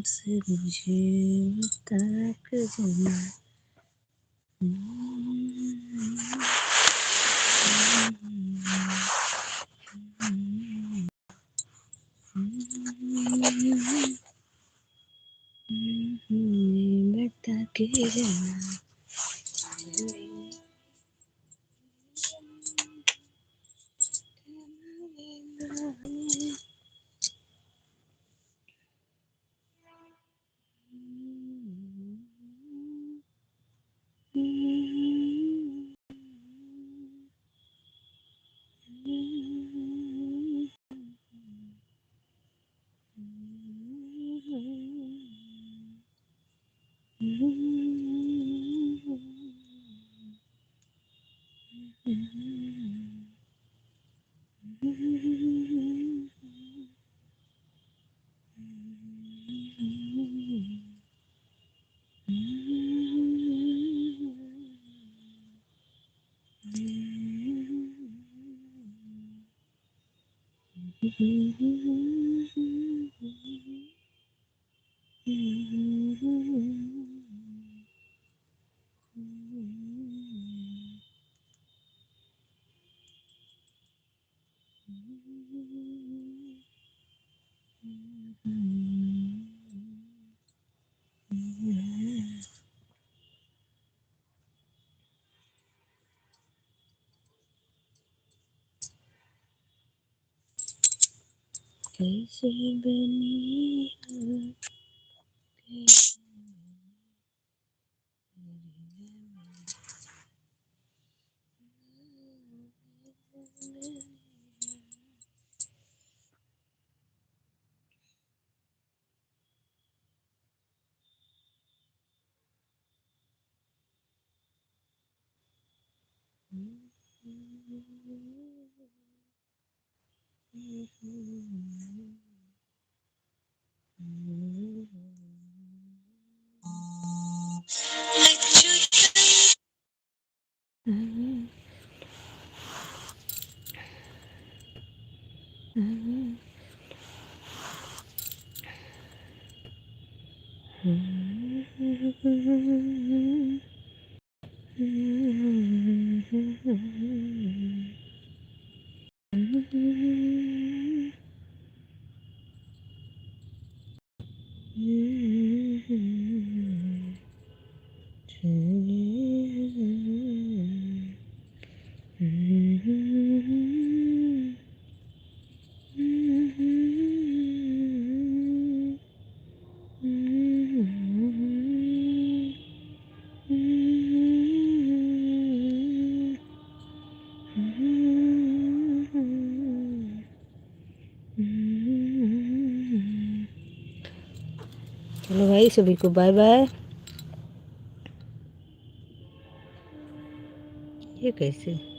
से मुझे तक जना बता के जना। कैसे बनी है चलो भाई, सभी को बाय बाय। ये कैसे